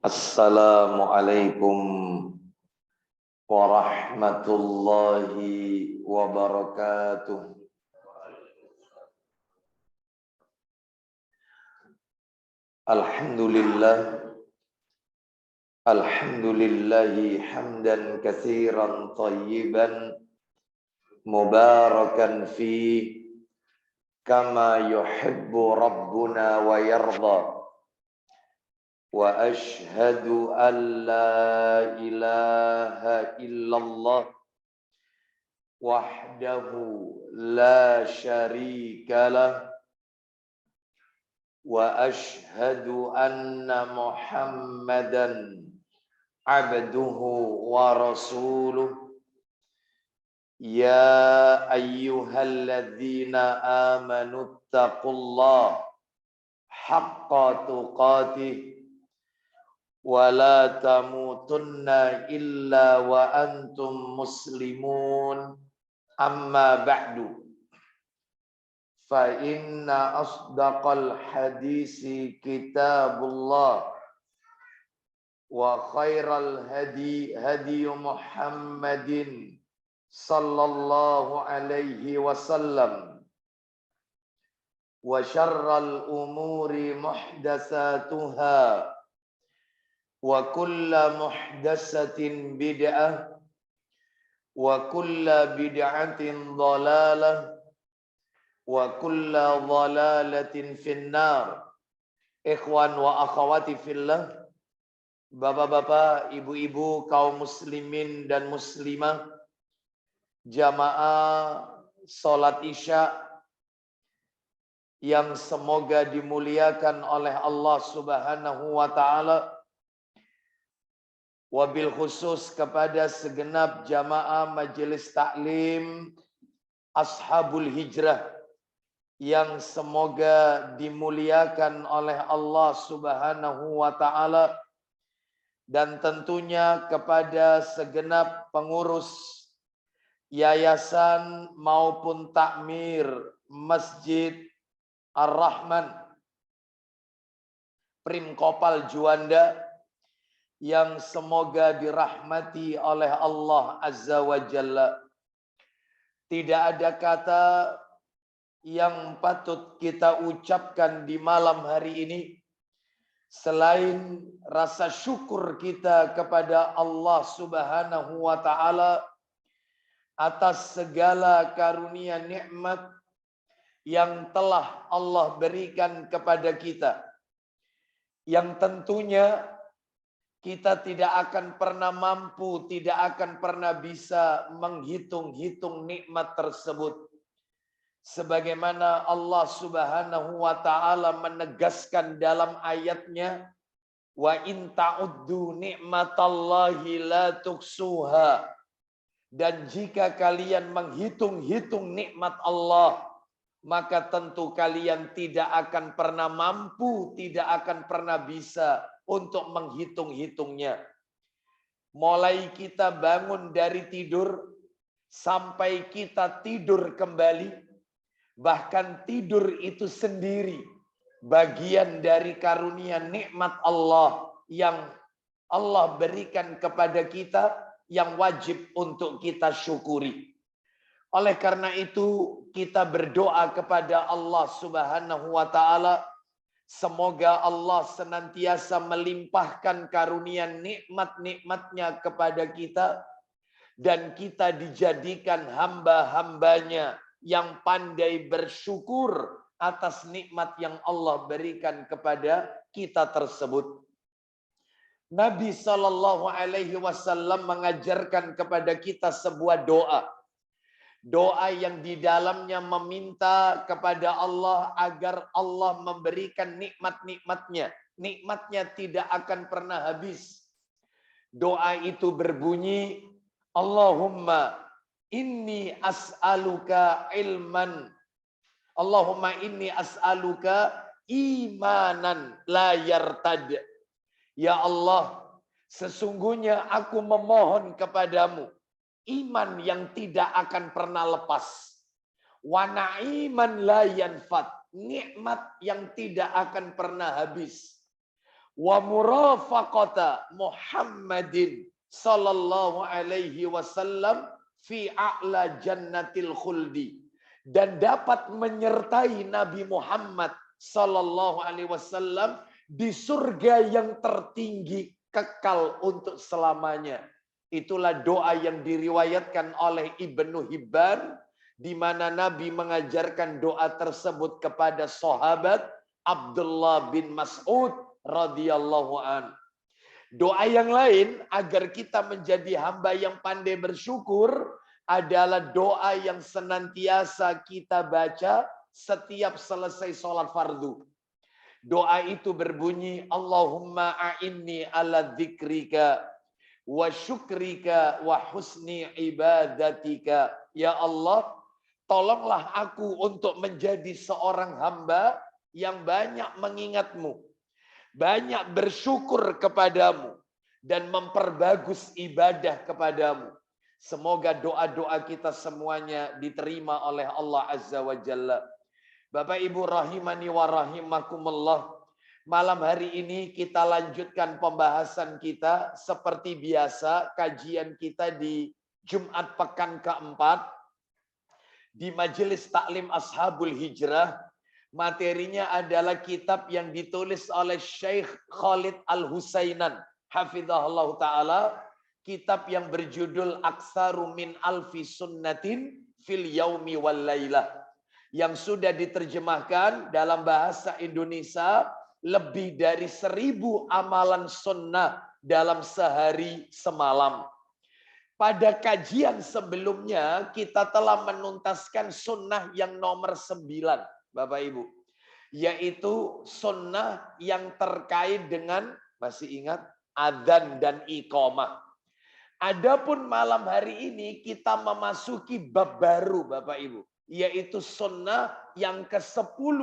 Assalamualaikum warahmatullahi wabarakatuh. Alhamdulillahi hamdan katsiran thayyiban mubarakan fi kama yuhibbu rabbuna wa yarda. Wa ashhadu an la ilaha illallah wahdahu la syarika lah wa ashhadu anna Muhammadan abduhu wa rasuluh. Ya ayyuhalladzina amanu taqullaha haqqa tuqatih wa la tamutunna illa wa antum muslimun. Amma ba'du, fa inna asdaqal hadisi kitabullah wa khairal hadi hadi Muhammadin sallallahu alaihi wasallam wa syarral umuri muhdatsatuha wa kulla muhdatsatin bid'ah wa kulla bid'atin dhalalah wa kulla dhalalatin finnar. Ikhwan wa akhwati fillah, bapak-bapak, ibu-ibu, kaum muslimin dan muslimah, jamaah salat Isya yang semoga dimuliakan oleh Allah Subhanahu wa taala. Wabil khusus kepada segenap jamaah majelis taklim Ashabul Hijrah yang semoga dimuliakan oleh Allah Subhanahu wa taala, dan tentunya kepada segenap pengurus yayasan maupun takmir Masjid Ar-Rahman Prim Kopal Juanda yang semoga dirahmati oleh Allah Azza wa Jalla. Tidak ada kata yang patut kita ucapkan di malam hari ini selain rasa syukur kita kepada Allah Subhanahu wa taala atas segala karunia nikmat yang telah Allah berikan kepada kita, yang tentunya kita tidak akan pernah mampu, tidak akan pernah bisa menghitung-hitung nikmat tersebut. Sebagaimana Allah Subhanahu wa taala menegaskan dalam ayatnya, wa in ta'uddu ni'matallahi la tuksuha. Dan jika kalian menghitung-hitung nikmat Allah, maka tentu kalian tidak akan pernah mampu, tidak akan pernah bisa untuk menghitung-hitungnya. Mulai kita bangun dari tidur sampai kita tidur kembali, bahkan tidur itu sendiri bagian dari karunia nikmat Allah yang Allah berikan kepada kita, yang wajib untuk kita syukuri. Oleh karena itu kita berdoa kepada Allah Subhanahu wa taala, semoga Allah senantiasa melimpahkan karunia nikmat-nikmatnya kepada kita, dan kita dijadikan hamba-hambanya yang pandai bersyukur atas nikmat yang Allah berikan kepada kita tersebut. Nabi Shallallahu Alaihi Wasallam mengajarkan kepada kita sebuah doa. Doa yang di dalamnya meminta kepada Allah agar Allah memberikan nikmat-nikmatnya. Nikmatnya tidak akan pernah habis. Doa itu berbunyi, Allahumma inni as'aluka ilman. Allahumma inni as'aluka imanan la yartad. Ya Allah, sesungguhnya aku memohon kepadamu iman yang tidak akan pernah lepas. Wa na'iman la yanfad, nikmat yang tidak akan pernah habis. wa murafaqata Muhammadin sallallahu alaihi wasallam fi a'la jannatil khuldi, dan dapat menyertai Nabi Muhammad sallallahu alaihi wasallam di surga yang tertinggi kekal untuk selamanya. Itulah doa yang diriwayatkan oleh Ibnu Hibban, di mana Nabi mengajarkan doa tersebut kepada sahabat Abdullah bin Mas'ud radhiyallahu an. Doa yang lain agar kita menjadi hamba yang pandai bersyukur adalah doa yang senantiasa kita baca setiap selesai sholat fardu. Doa itu berbunyi, Allahumma a'inni ala dzikrika wa syukrika wa husni ibadatika. Ya Allah, tolonglah aku untuk menjadi seorang hamba yang banyak mengingatmu, banyak bersyukur kepadamu, dan memperbagus ibadah kepadamu. Semoga doa-doa kita semuanya diterima oleh Allah Azza wa Jalla. Bapak Ibu rahimani wa rahimakumullah. Malam hari ini kita lanjutkan pembahasan kita seperti biasa, kajian kita di Jumat pekan keempat di Majelis Taklim Ashabul Hijrah. Materinya adalah kitab yang ditulis oleh Syekh Khalid Al-Husainan hafizahullah taala, kitab yang berjudul Aksaru min alfi sunnatin fil yaumi wal lailah, yang sudah diterjemahkan dalam bahasa Indonesia lebih dari 1000 amalan sunnah dalam sehari semalam. Pada kajian sebelumnya kita telah menuntaskan sunnah yang nomor 9, Bapak Ibu, yaitu sunnah yang terkait dengan, masih ingat, adzan dan iqamah. Adapun malam hari ini kita memasuki bab baru, Bapak Ibu, yaitu sunnah yang ke-10.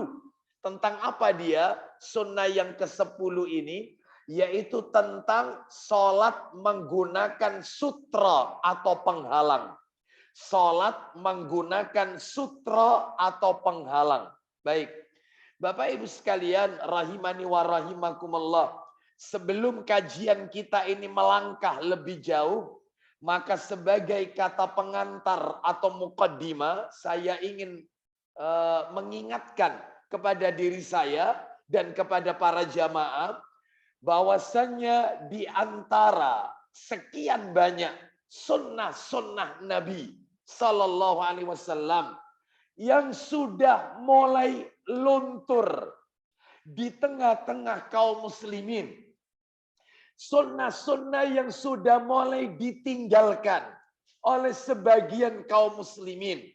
Tentang apa dia? Sunnah yang ke-10 ini yaitu tentang sholat menggunakan sutra atau penghalang. Sholat menggunakan sutra atau penghalang. Baik, Bapak Ibu sekalian rahimani wa rahimakumullah. Sebelum kajian kita ini melangkah lebih jauh, maka sebagai kata pengantar atau muqaddimah, saya ingin mengingatkan kepada diri saya dan kepada para jamaah bahwasannya di antara sekian banyak sunnah-sunnah Nabi Sallallahu Alaihi Wasallam yang sudah mulai luntur di tengah-tengah kaum muslimin, sunnah-sunnah yang sudah mulai ditinggalkan oleh sebagian kaum muslimin,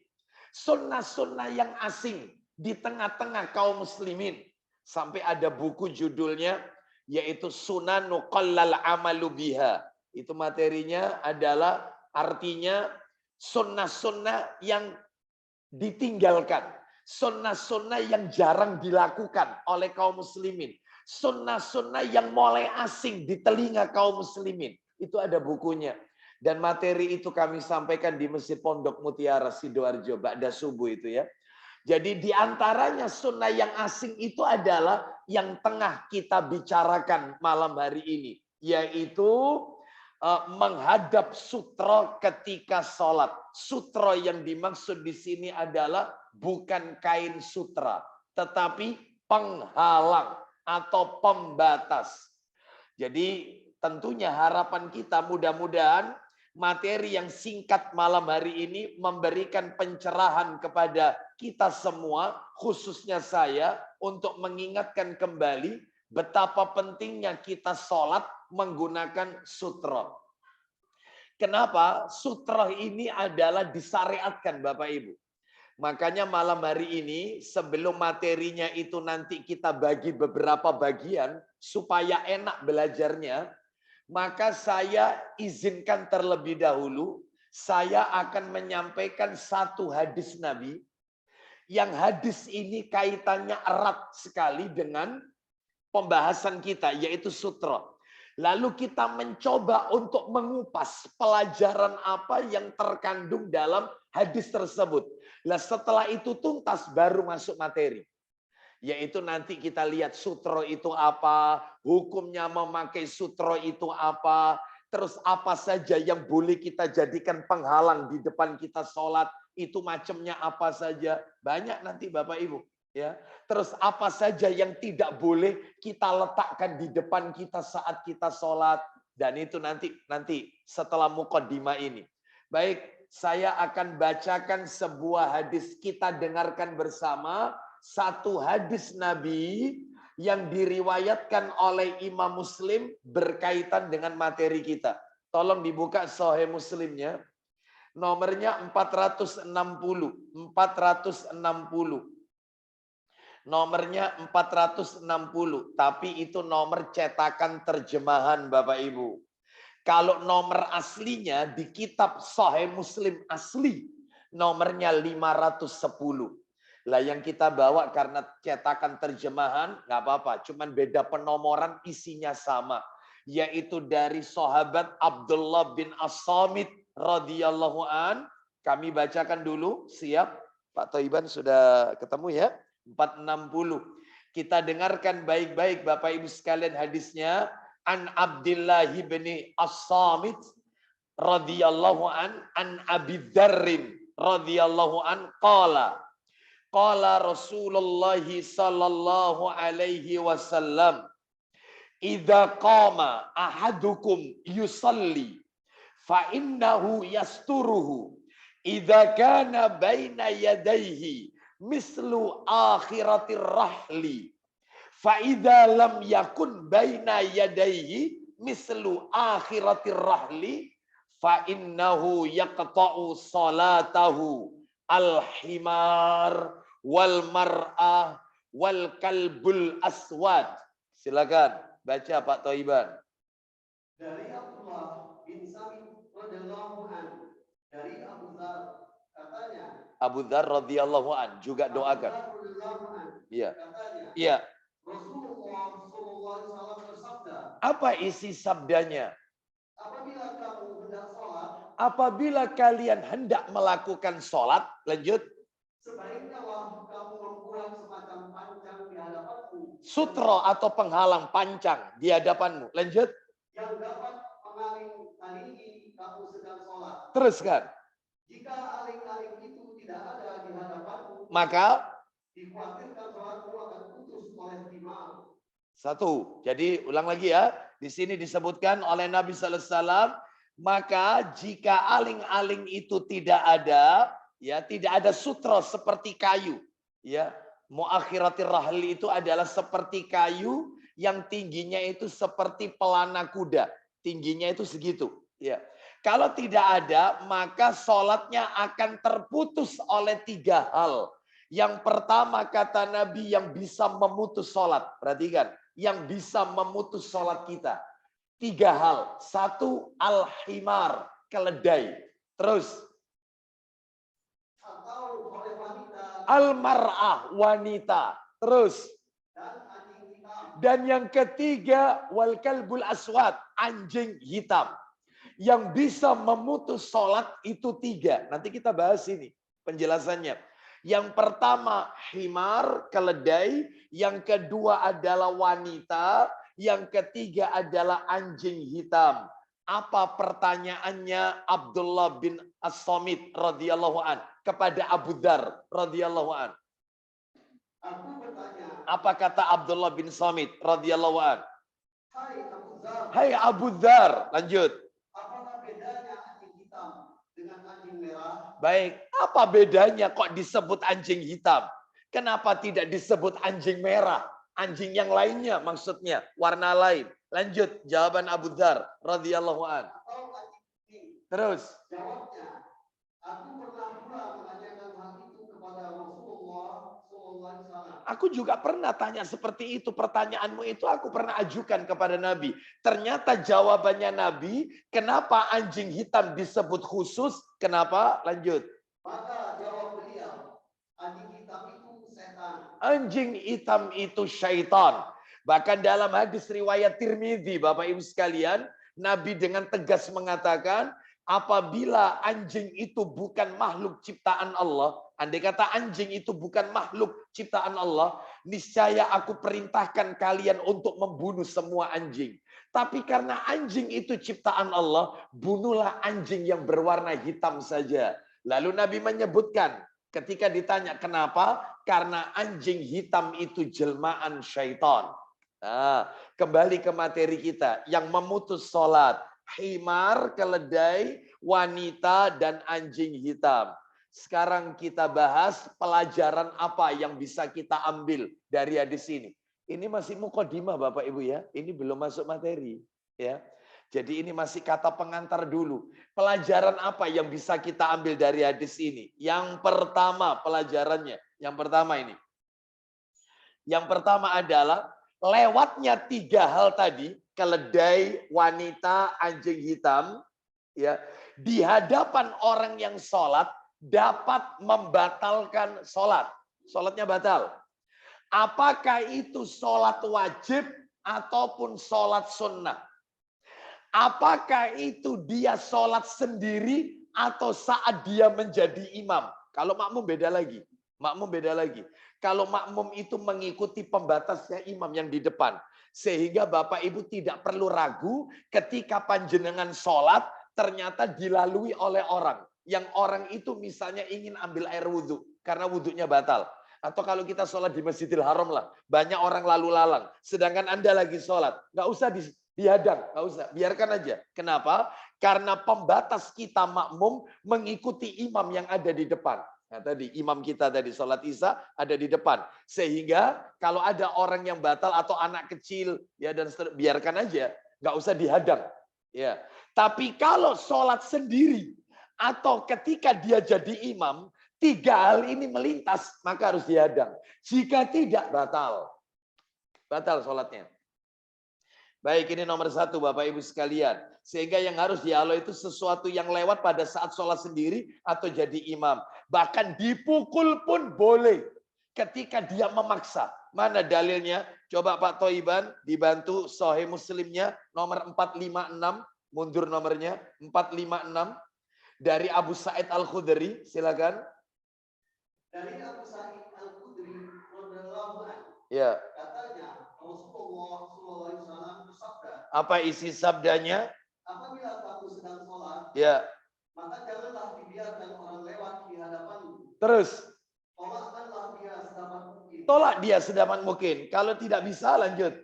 sunnah-sunnah yang asing di tengah-tengah kaum muslimin, sampai ada buku judulnya yaitu Sunanu Qallal Amalu Biha. Itu materinya adalah artinya sunnah-sunnah yang ditinggalkan, sunnah-sunnah yang jarang dilakukan oleh kaum muslimin, sunnah-sunnah yang mulai asing di telinga kaum muslimin. Itu ada bukunya. Dan materi itu kami sampaikan di Masjid Pondok Mutiara Sidoarjo ba'da subuh itu ya. Jadi di antaranya sunnah yang asing itu adalah yang tengah kita bicarakan malam hari ini, yaitu menghadap sutra ketika sholat. Sutra yang dimaksud di sini adalah bukan kain sutra, tetapi penghalang atau pembatas. Jadi tentunya harapan kita mudah-mudahan materi yang singkat malam hari ini memberikan pencerahan kepada kita semua, khususnya saya, untuk mengingatkan kembali betapa pentingnya kita sholat menggunakan sutra. Kenapa? Sutra ini adalah disyariatkan, Bapak Ibu. Makanya malam hari ini, sebelum materinya itu nanti kita bagi beberapa bagian, supaya enak belajarnya, maka saya izinkan terlebih dahulu, saya akan menyampaikan satu hadis Nabi, yang hadis ini kaitannya erat sekali dengan pembahasan kita, yaitu sutra. Lalu kita mencoba untuk mengupas pelajaran apa yang terkandung dalam hadis tersebut. Nah, setelah itu tuntas baru masuk materi. Yaitu nanti kita lihat sutro itu apa, hukumnya memakai sutro itu apa, terus apa saja yang boleh kita jadikan penghalang di depan kita sholat, itu macamnya apa saja. Banyak nanti Bapak Ibu. Ya, terus apa saja yang tidak boleh kita letakkan di depan kita saat kita sholat. Dan itu nanti setelah mukaddimah ini. Baik, saya akan bacakan sebuah hadis, kita dengarkan bersama. Satu hadis Nabi yang diriwayatkan oleh Imam Muslim berkaitan dengan materi kita. Tolong dibuka Sahih Muslimnya. Nomornya 460. 460. Nomornya 460. Tapi itu nomor cetakan terjemahan Bapak Ibu. Kalau nomor aslinya di kitab Sahih Muslim asli, nomornya 510. Lah yang kita bawa karena cetakan terjemahan, nggak apa-apa. Cuman beda penomoran, isinya sama. Yaitu dari sahabat Abdullah bin As-Samit radhiyallahu an. Kami bacakan dulu, siap? Pak Thoiban sudah ketemu ya? 460. Kita dengarkan baik-baik Bapak Ibu sekalian hadisnya. An Abdullah bin As-Samit radhiyallahu an Abi Dzarrin radhiyallahu an qala qala Rasulullah sallallahu alaihi wasallam idza qama ahadukum yusalli fa innahu yasturuhu idza kana baina yadayhi mislu akhiratir rahli fa idza lam yakun baina yadayhi mislu akhiratir rahli fa innahu yaqta'u salatahu al-himar wal mar'ah wal kalbul aswad. Silakan baca Pak Thoiban. Dari Abdullah bin Samit radhiyallahu an, dari Abu Dzar katanya. Abu Dzar radhiyallahu an juga doakan. Iya. Iya. Rasulullah sallallahu alaihi wasallam bersabda. Apa isi sabdanya? Apabila kamu hendak sholat. Apabila kalian hendak melakukan sholat, lanjut. Sebaiknya kamu membuat semacam pancang di hadapanmu. Sutro atau penghalang pancang di hadapanmu. Lanjut. Yang dapat menghalangi kamu sedang sholat. Teruskan. Jika aling-aling itu tidak ada di hadapanmu, maka dikhawatirkan sholatmu akan putus oleh imam. Satu. Jadi ulang lagi ya. Di sini disebutkan oleh Nabi sallallahu alaihi wasallam, maka jika aling-aling itu tidak ada, ya tidak ada sutra seperti kayu, ya muakhiratir rahli itu adalah seperti kayu yang tingginya itu seperti pelana kuda, tingginya itu segitu, ya. Kalau tidak ada, maka sholatnya akan terputus oleh tiga hal. Yang pertama kata Nabi yang bisa memutus sholat, perhatikan, yang bisa memutus sholat kita. Tiga hal. Satu, al-himar, keledai. Terus, al-mar'ah, wanita. Terus, dan yang ketiga, wal kalbul aswad, anjing hitam. Yang bisa memutus sholat itu tiga. Nanti kita bahas ini penjelasannya. Yang pertama himar, keledai. Yang kedua adalah wanita. Yang ketiga adalah anjing hitam. Apa pertanyaannya Abdullah bin As-Samit radhiyallahu an kepada Abu Dzar radhiyallahu an? Aku bertanya. Apa kata Abdullah bin Samit radhiyallahu an? Hai Abu Dzar. Hai Abu Dzar, lanjut. Apakah bedanya anjing hitam dengan anjing merah? Baik, apa bedanya kok disebut anjing hitam? Kenapa tidak disebut anjing merah? Anjing yang lainnya maksudnya, warna lain. Lanjut, jawaban Abu Dzar radhiyallahu an. Terus. Jawabnya, aku pernah pula menanyakan hal itu kepada Rasulullah SAW. Aku juga pernah tanya seperti itu. Pertanyaanmu itu aku pernah ajukan kepada Nabi. Ternyata jawabannya Nabi, kenapa anjing hitam disebut khusus? Kenapa? Lanjut. Maka jawab beliau, anjing hitam itu setan. Anjing hitam itu syaitan. Bahkan dalam hadis riwayat Tirmidzi, Bapak Ibu sekalian, Nabi dengan tegas mengatakan, apabila anjing itu bukan makhluk ciptaan Allah, Andai kata anjing itu bukan makhluk ciptaan Allah, niscaya aku perintahkan kalian untuk membunuh semua anjing. Tapi karena anjing itu ciptaan Allah, bunuhlah anjing yang berwarna hitam saja. Lalu Nabi menyebutkan, ketika ditanya kenapa? Karena anjing hitam itu jelmaan syaitan. Nah, kembali ke materi kita. Yang memutus sholat, himar, keledai, wanita, dan anjing hitam. Sekarang kita bahas pelajaran apa yang bisa kita ambil dari hadis ini. Ini masih mukadimah Bapak Ibu ya. Ini belum masuk materi ya. Jadi ini masih kata pengantar dulu. Pelajaran apa yang bisa kita ambil dari hadis ini? Yang pertama pelajarannya, yang pertama ini. Yang pertama adalah lewatnya 3 hal tadi, keledai, wanita, anjing hitam, ya, di hadapan orang yang sholat dapat membatalkan sholat. Sholatnya batal. Apakah itu sholat wajib ataupun sholat sunnah? Apakah itu dia sholat sendiri atau saat dia menjadi imam? Kalau makmum beda lagi. Makmum beda lagi. Kalau makmum itu mengikuti pembatasnya imam yang di depan. Sehingga Bapak Ibu tidak perlu ragu ketika panjenengan sholat ternyata dilalui oleh orang. Yang orang itu misalnya ingin ambil air wudhu karena wudhunya batal. Atau kalau kita sholat di Masjidil Haram lah, banyak orang lalu lalang. Sedangkan Anda lagi sholat, nggak usah dihadang, nggak usah, biarkan aja. Kenapa? Karena pembatas kita makmum mengikuti imam yang ada di depan. Nah tadi imam kita tadi sholat isya ada di depan. Sehingga kalau ada orang yang batal atau anak kecil ya dan biarkan aja, nggak usah dihadang. Ya. Tapi kalau sholat sendiri atau ketika dia jadi imam, 3 hal ini melintas, maka harus dihadang. Jika tidak, batal. Batal sholatnya. Baik, ini nomor 1 Bapak Ibu sekalian. Sehingga yang harus dihalau itu sesuatu yang lewat pada saat sholat sendiri atau jadi imam. Bahkan dipukul pun boleh ketika dia memaksa. Mana dalilnya? Coba Pak Toiban dibantu Sahih Muslimnya nomor 456. Mundur nomornya 456. Dari Abu Sa'id Al-Khudri, silakan. Dari Abu Sa'id Al-Khudri radhiyallahu anhu. Ya. Katanya Rasulullah SAW bersabda. Apa isi sabdanya? Apabila kamu sedang sholat, ya, maka janganlah dibiarkan orang lewat di hadapanmu. Terus Tolakkanlah dia sedapat mungkin. Tolak dia sedapat mungkin. Kalau tidak bisa lanjut.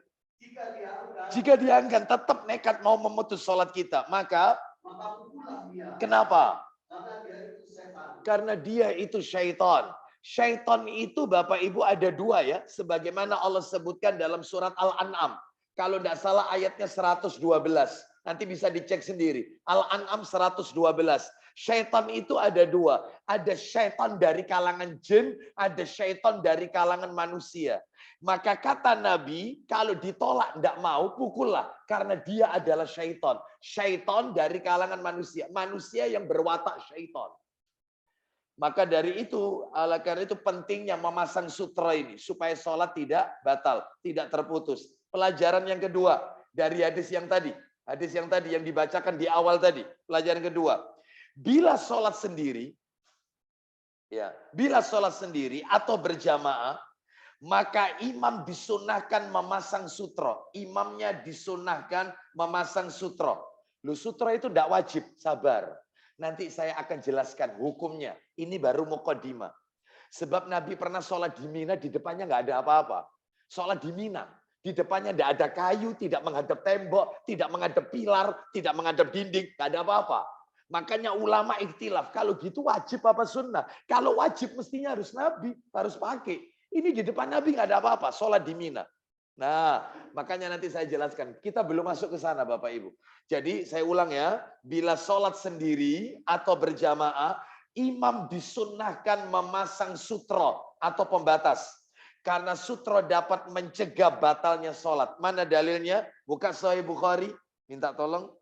Jika dia enggan tetap nekat mau memutus sholat kita, maka pukullah dia. Kenapa? Karena dia itu setan. Karena dia itu syaitan. Syaitan itu Bapak Ibu ada 2 ya. Sebagaimana Allah sebutkan dalam surat Al-An'am. Kalau tidak salah ayatnya 112. Nanti bisa dicek sendiri. Al-An'am 112. Syaitan itu ada 2. Ada syaitan dari kalangan jin, ada syaitan dari kalangan manusia. Maka kata Nabi, kalau ditolak tidak mau, pukullah. Karena dia adalah syaitan. Syaitan dari kalangan manusia. Manusia yang berwatak syaitan. Maka dari itu, karena itu pentingnya memasang sutra ini. Supaya sholat tidak batal, tidak terputus. Pelajaran yang kedua, dari hadis yang tadi. Hadis yang tadi, yang dibacakan di awal tadi. Pelajaran kedua. Bila sholat sendiri, ya, bila sholat sendiri atau berjamaah, maka imam disunahkan memasang sutro. Imamnya disunahkan memasang sutro. Lu sutro itu tidak wajib, sabar. Nanti saya akan jelaskan hukumnya. Ini baru muqaddimah. Sebab Nabi pernah sholat di Mina, di depannya nggak ada apa-apa. Sholat di Mina, di depannya tidak ada kayu, tidak menghadap tembok, tidak menghadap pilar, tidak menghadap dinding, nggak ada apa-apa. Makanya ulama ikhtilaf, kalau gitu wajib apa sunnah? Kalau wajib mestinya harus Nabi, harus pakai. Ini di depan Nabi nggak ada apa-apa, sholat di Mina. Nah, makanya nanti saya jelaskan. Kita belum masuk ke sana Bapak Ibu. Jadi saya ulang ya, bila sholat sendiri atau berjamaah, imam disunnahkan memasang sutro atau pembatas. Karena sutro dapat mencegah batalnya sholat. Mana dalilnya? Buka Sahih Bukhari, minta tolong.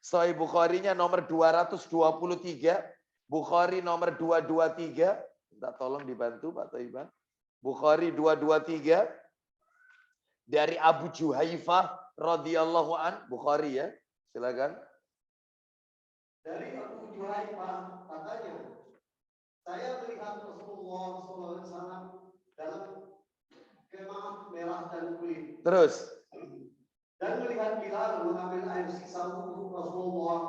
Sahih Bukhari-nya nomor 223, Bukhari nomor 223, minta tolong dibantu Pak Toiban. Bukhari 223 dari Abu Juhaifah radhiyallahu an, Bukhari ya. Silakan. Dari Abu Juhaifah katanya, Saya melihat Rasulullah SAW dalam kemah merah dan kulit. Terus. Dan melihat Bilal mengambil air sisa wudhu Rasulullah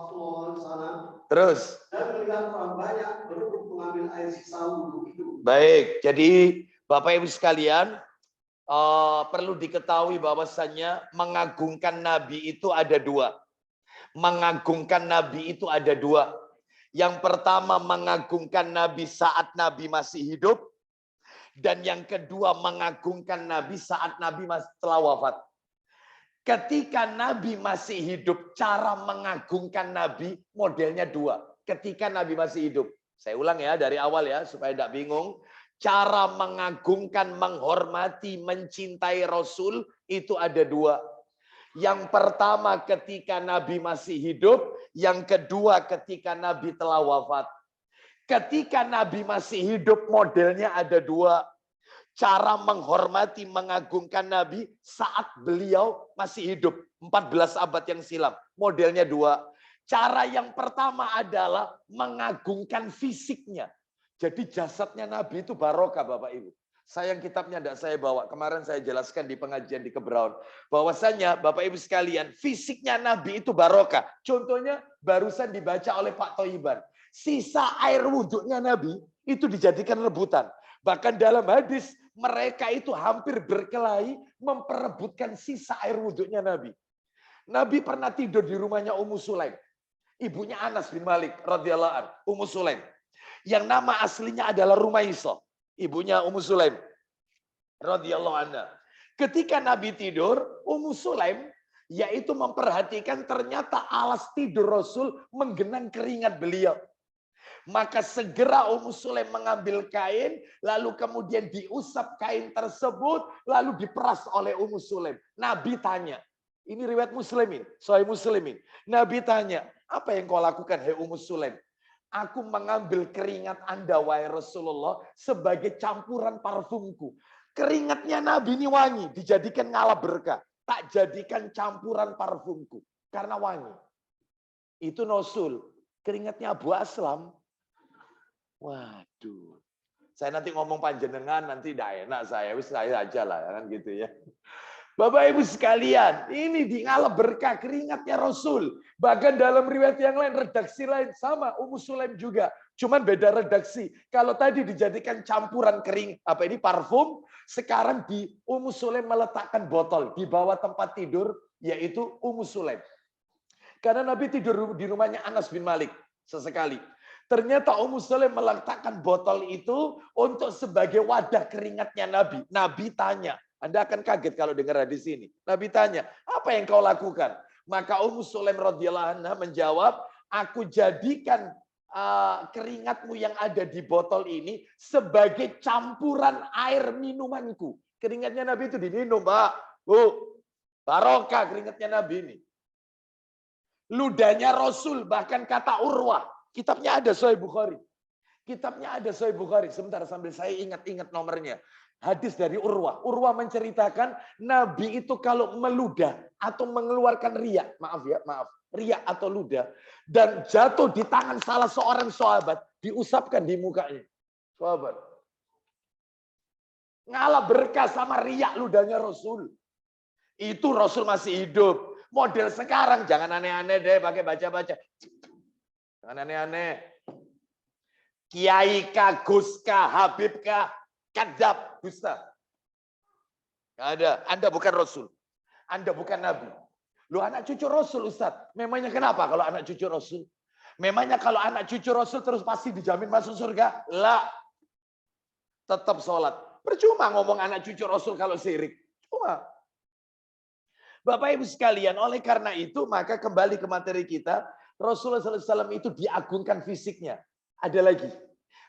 SAW. Terus. Dan melihat orang banyak berebut mengambil air sisa wudhu itu. Baik, jadi Bapak Ibu sekalian, perlu diketahui bahwasannya mengagungkan Nabi itu ada dua. Mengagungkan Nabi itu ada dua. Yang pertama mengagungkan Nabi saat Nabi masih hidup. Dan yang kedua mengagungkan Nabi saat Nabi telah wafat. Ketika Nabi masih hidup, cara mengagungkan Nabi modelnya dua. Ketika Nabi masih hidup. Saya ulang ya dari awal ya supaya tidak bingung. Cara mengagungkan, menghormati, mencintai Rasul itu ada dua. Yang pertama ketika Nabi masih hidup, yang kedua ketika Nabi telah wafat. Ketika Nabi masih hidup modelnya ada dua. Cara menghormati, mengagungkan Nabi saat beliau masih hidup. 14 abad yang silam. Modelnya dua. Cara yang pertama adalah mengagungkan fisiknya. Jadi jasadnya Nabi itu barokah Bapak Ibu. Sayang kitabnya tidak saya bawa. Kemarin saya jelaskan di pengajian di Kebraun. Bahwasanya Bapak Ibu sekalian, fisiknya Nabi itu barokah. Contohnya barusan dibaca oleh Pak Thoiban. Sisa air wudhunya Nabi itu dijadikan rebutan. Bahkan dalam hadis mereka itu hampir berkelahi memperebutkan sisa air wudhunya Nabi. Nabi pernah tidur di rumahnya Ummu Sulaim. Ibunya Anas bin Malik radhiyallahu anhu, Ummu Sulaim. Yang nama aslinya adalah Rumaisah. Ibunya Ummu Sulaim radhiyallahu anha. Ketika Nabi tidur, Ummu Sulaim yaitu memperhatikan ternyata alas tidur Rasul menggenang keringat beliau. Maka segera Ummu Sulaim mengambil kain, lalu kemudian diusap kain tersebut, lalu diperas oleh Ummu Sulaim. Nabi tanya, ini riwayat Muslimin, Sahih Muslimin. Nabi tanya, apa yang kau lakukan, hai Ummu Sulaim? Aku mengambil keringat Anda, wahai Rasulullah, sebagai campuran parfumku. Keringatnya Nabi ini wangi, dijadikan ngala berkah. Tak jadikan campuran parfumku, karena wangi. Itu Rasul. Keringatnya Abu Aslam. Waduh. Saya nanti ngomong panjenengan, nanti tidak enak saya. Wis saya aja lah, kan gitu ya. Bapak Ibu sekalian, ini dialap berkah keringatnya Rasul. Bahkan dalam riwayat yang lain, redaksi lain sama, Ummu Sulaim juga. Cuman beda redaksi. Kalau tadi dijadikan campuran kering, apa ini parfum, sekarang di Ummu Sulaim meletakkan botol di bawah tempat tidur, yaitu Ummu Sulaim. Karena Nabi tidur di rumahnya Anas bin Malik sesekali. Ternyata Ummu Sulaim meletakkan botol itu untuk sebagai wadah keringatnya Nabi. Nabi tanya, Anda akan kaget kalau dengar hadis ini. Nabi tanya, apa yang kau lakukan? Maka Ummu Sulaim radhiyallahu anha menjawab, aku jadikan keringatmu yang ada di botol ini sebagai campuran air minumanku. Keringatnya Nabi itu diminum, Mbak. Bu, barokah keringatnya Nabi ini. Ludahnya Rasul, bahkan kata Urwah. Kitabnya ada Sahih Bukhari. Kitabnya ada Sahih Bukhari. Sebentar sambil saya ingat-ingat nomornya. Hadis dari Urwah. Urwah menceritakan Nabi itu kalau meludah atau mengeluarkan riak, riak atau ludah, dan jatuh di tangan salah seorang sahabat, diusapkan di mukanya. Sahabat. Ngalah berkah sama riak ludahnya Rasul. Itu Rasul masih hidup. Model sekarang jangan aneh-aneh deh pakai baca-baca. Jangan aneh-aneh. Kiai kah, Gus kah, Habib kah, kadzab, dusta. Nggak ada. Anda bukan Rasul. Anda bukan Nabi. Lu anak cucu Rasul, Ustaz. Memangnya kenapa kalau anak cucu Rasul? Memangnya kalau anak cucu Rasul terus pasti dijamin masuk surga? Lah. Tetap sholat. Percuma ngomong anak cucu Rasul kalau syirik. Cuma. Bapak Ibu sekalian, oleh karena itu maka kembali ke materi kita, Rasulullah SAW itu diagungkan fisiknya. Ada lagi.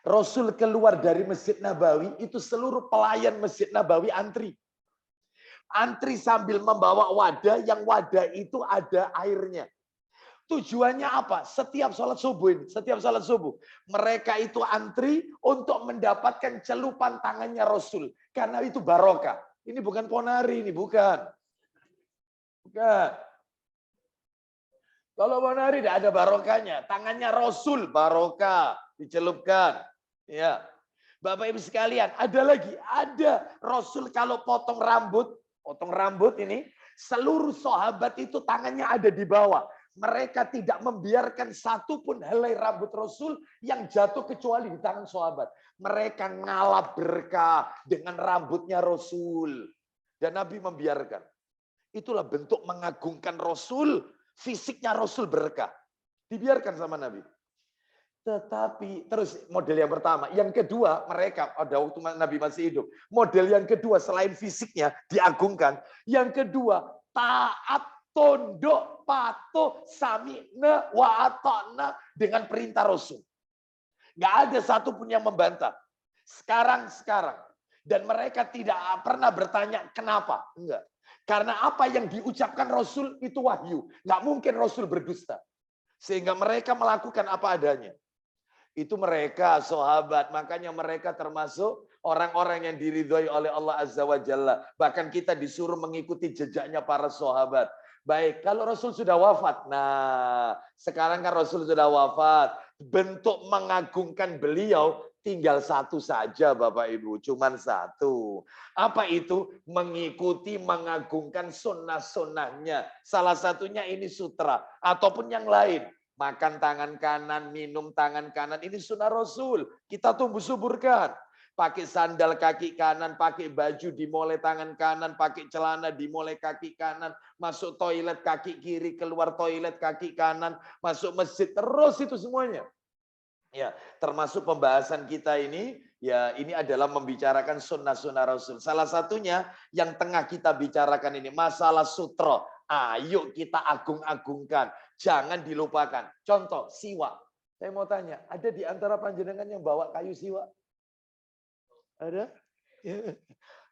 Rasul keluar dari Masjid Nabawi, itu seluruh pelayan Masjid Nabawi antri. Antri sambil membawa wadah, yang wadah itu ada airnya. Tujuannya apa? Setiap sholat subuh, mereka itu antri untuk mendapatkan celupan tangannya Rasul. Karena itu barokah. Ini bukan ponari, ini bukan. Bukan. Kalau ponari tidak ada barokahnya. Tangannya Rasul barokah, dicelupkan. Ya. Bapak Ibu sekalian, ada Rasul kalau potong rambut ini, seluruh sahabat itu tangannya ada di bawah. Mereka tidak membiarkan satupun helai rambut Rasul yang jatuh kecuali di tangan sahabat. Mereka ngalap berkah dengan rambutnya Rasul. Dan Nabi membiarkan. Itulah bentuk mengagungkan Rasul, fisiknya Rasul berkah. Dibiarkan sama Nabi. Tetapi terus model yang pertama, yang kedua mereka ada waktu Nabi masih hidup. Model yang kedua selain fisiknya diagungkan, yang kedua taat, tunduk, patuh, sami'na wa ata'na dengan perintah Rasul. Nggak ada satupun yang membantah. Sekarang. Dan mereka tidak pernah bertanya kenapa. Enggak. Karena apa yang diucapkan Rasul itu wahyu. Nggak mungkin Rasul berdusta. Sehingga mereka melakukan apa adanya. Itu mereka sahabat, makanya mereka termasuk orang-orang yang diridhoi oleh Allah Azza wa Jalla. Bahkan kita disuruh mengikuti jejaknya para sahabat. Baik, kalau Rasul sudah wafat. Nah, sekarang kan Rasul sudah wafat. Bentuk mengagungkan beliau tinggal satu saja Bapak Ibu, cuman satu. Apa itu? Mengikuti, mengagungkan sunnah-sunnahnya. Salah satunya ini sutra, ataupun yang lain. Makan tangan kanan, minum tangan kanan. Ini sunnah Rasul. Kita tumbuh suburkan. Pakai sandal kaki kanan, pakai baju dimulai tangan kanan, pakai celana dimulai kaki kanan, masuk toilet kaki kiri, keluar toilet kaki kanan, masuk masjid, terus itu semuanya. Ya, termasuk pembahasan kita ini, ya ini adalah membicarakan sunnah-sunnah Rasul. Salah satunya yang tengah kita bicarakan ini, masalah sutra. Ayo kita agung-agungkan. Jangan dilupakan. Contoh, siwak. Saya mau tanya, ada di antara panjenengan yang bawa kayu siwak? Ada?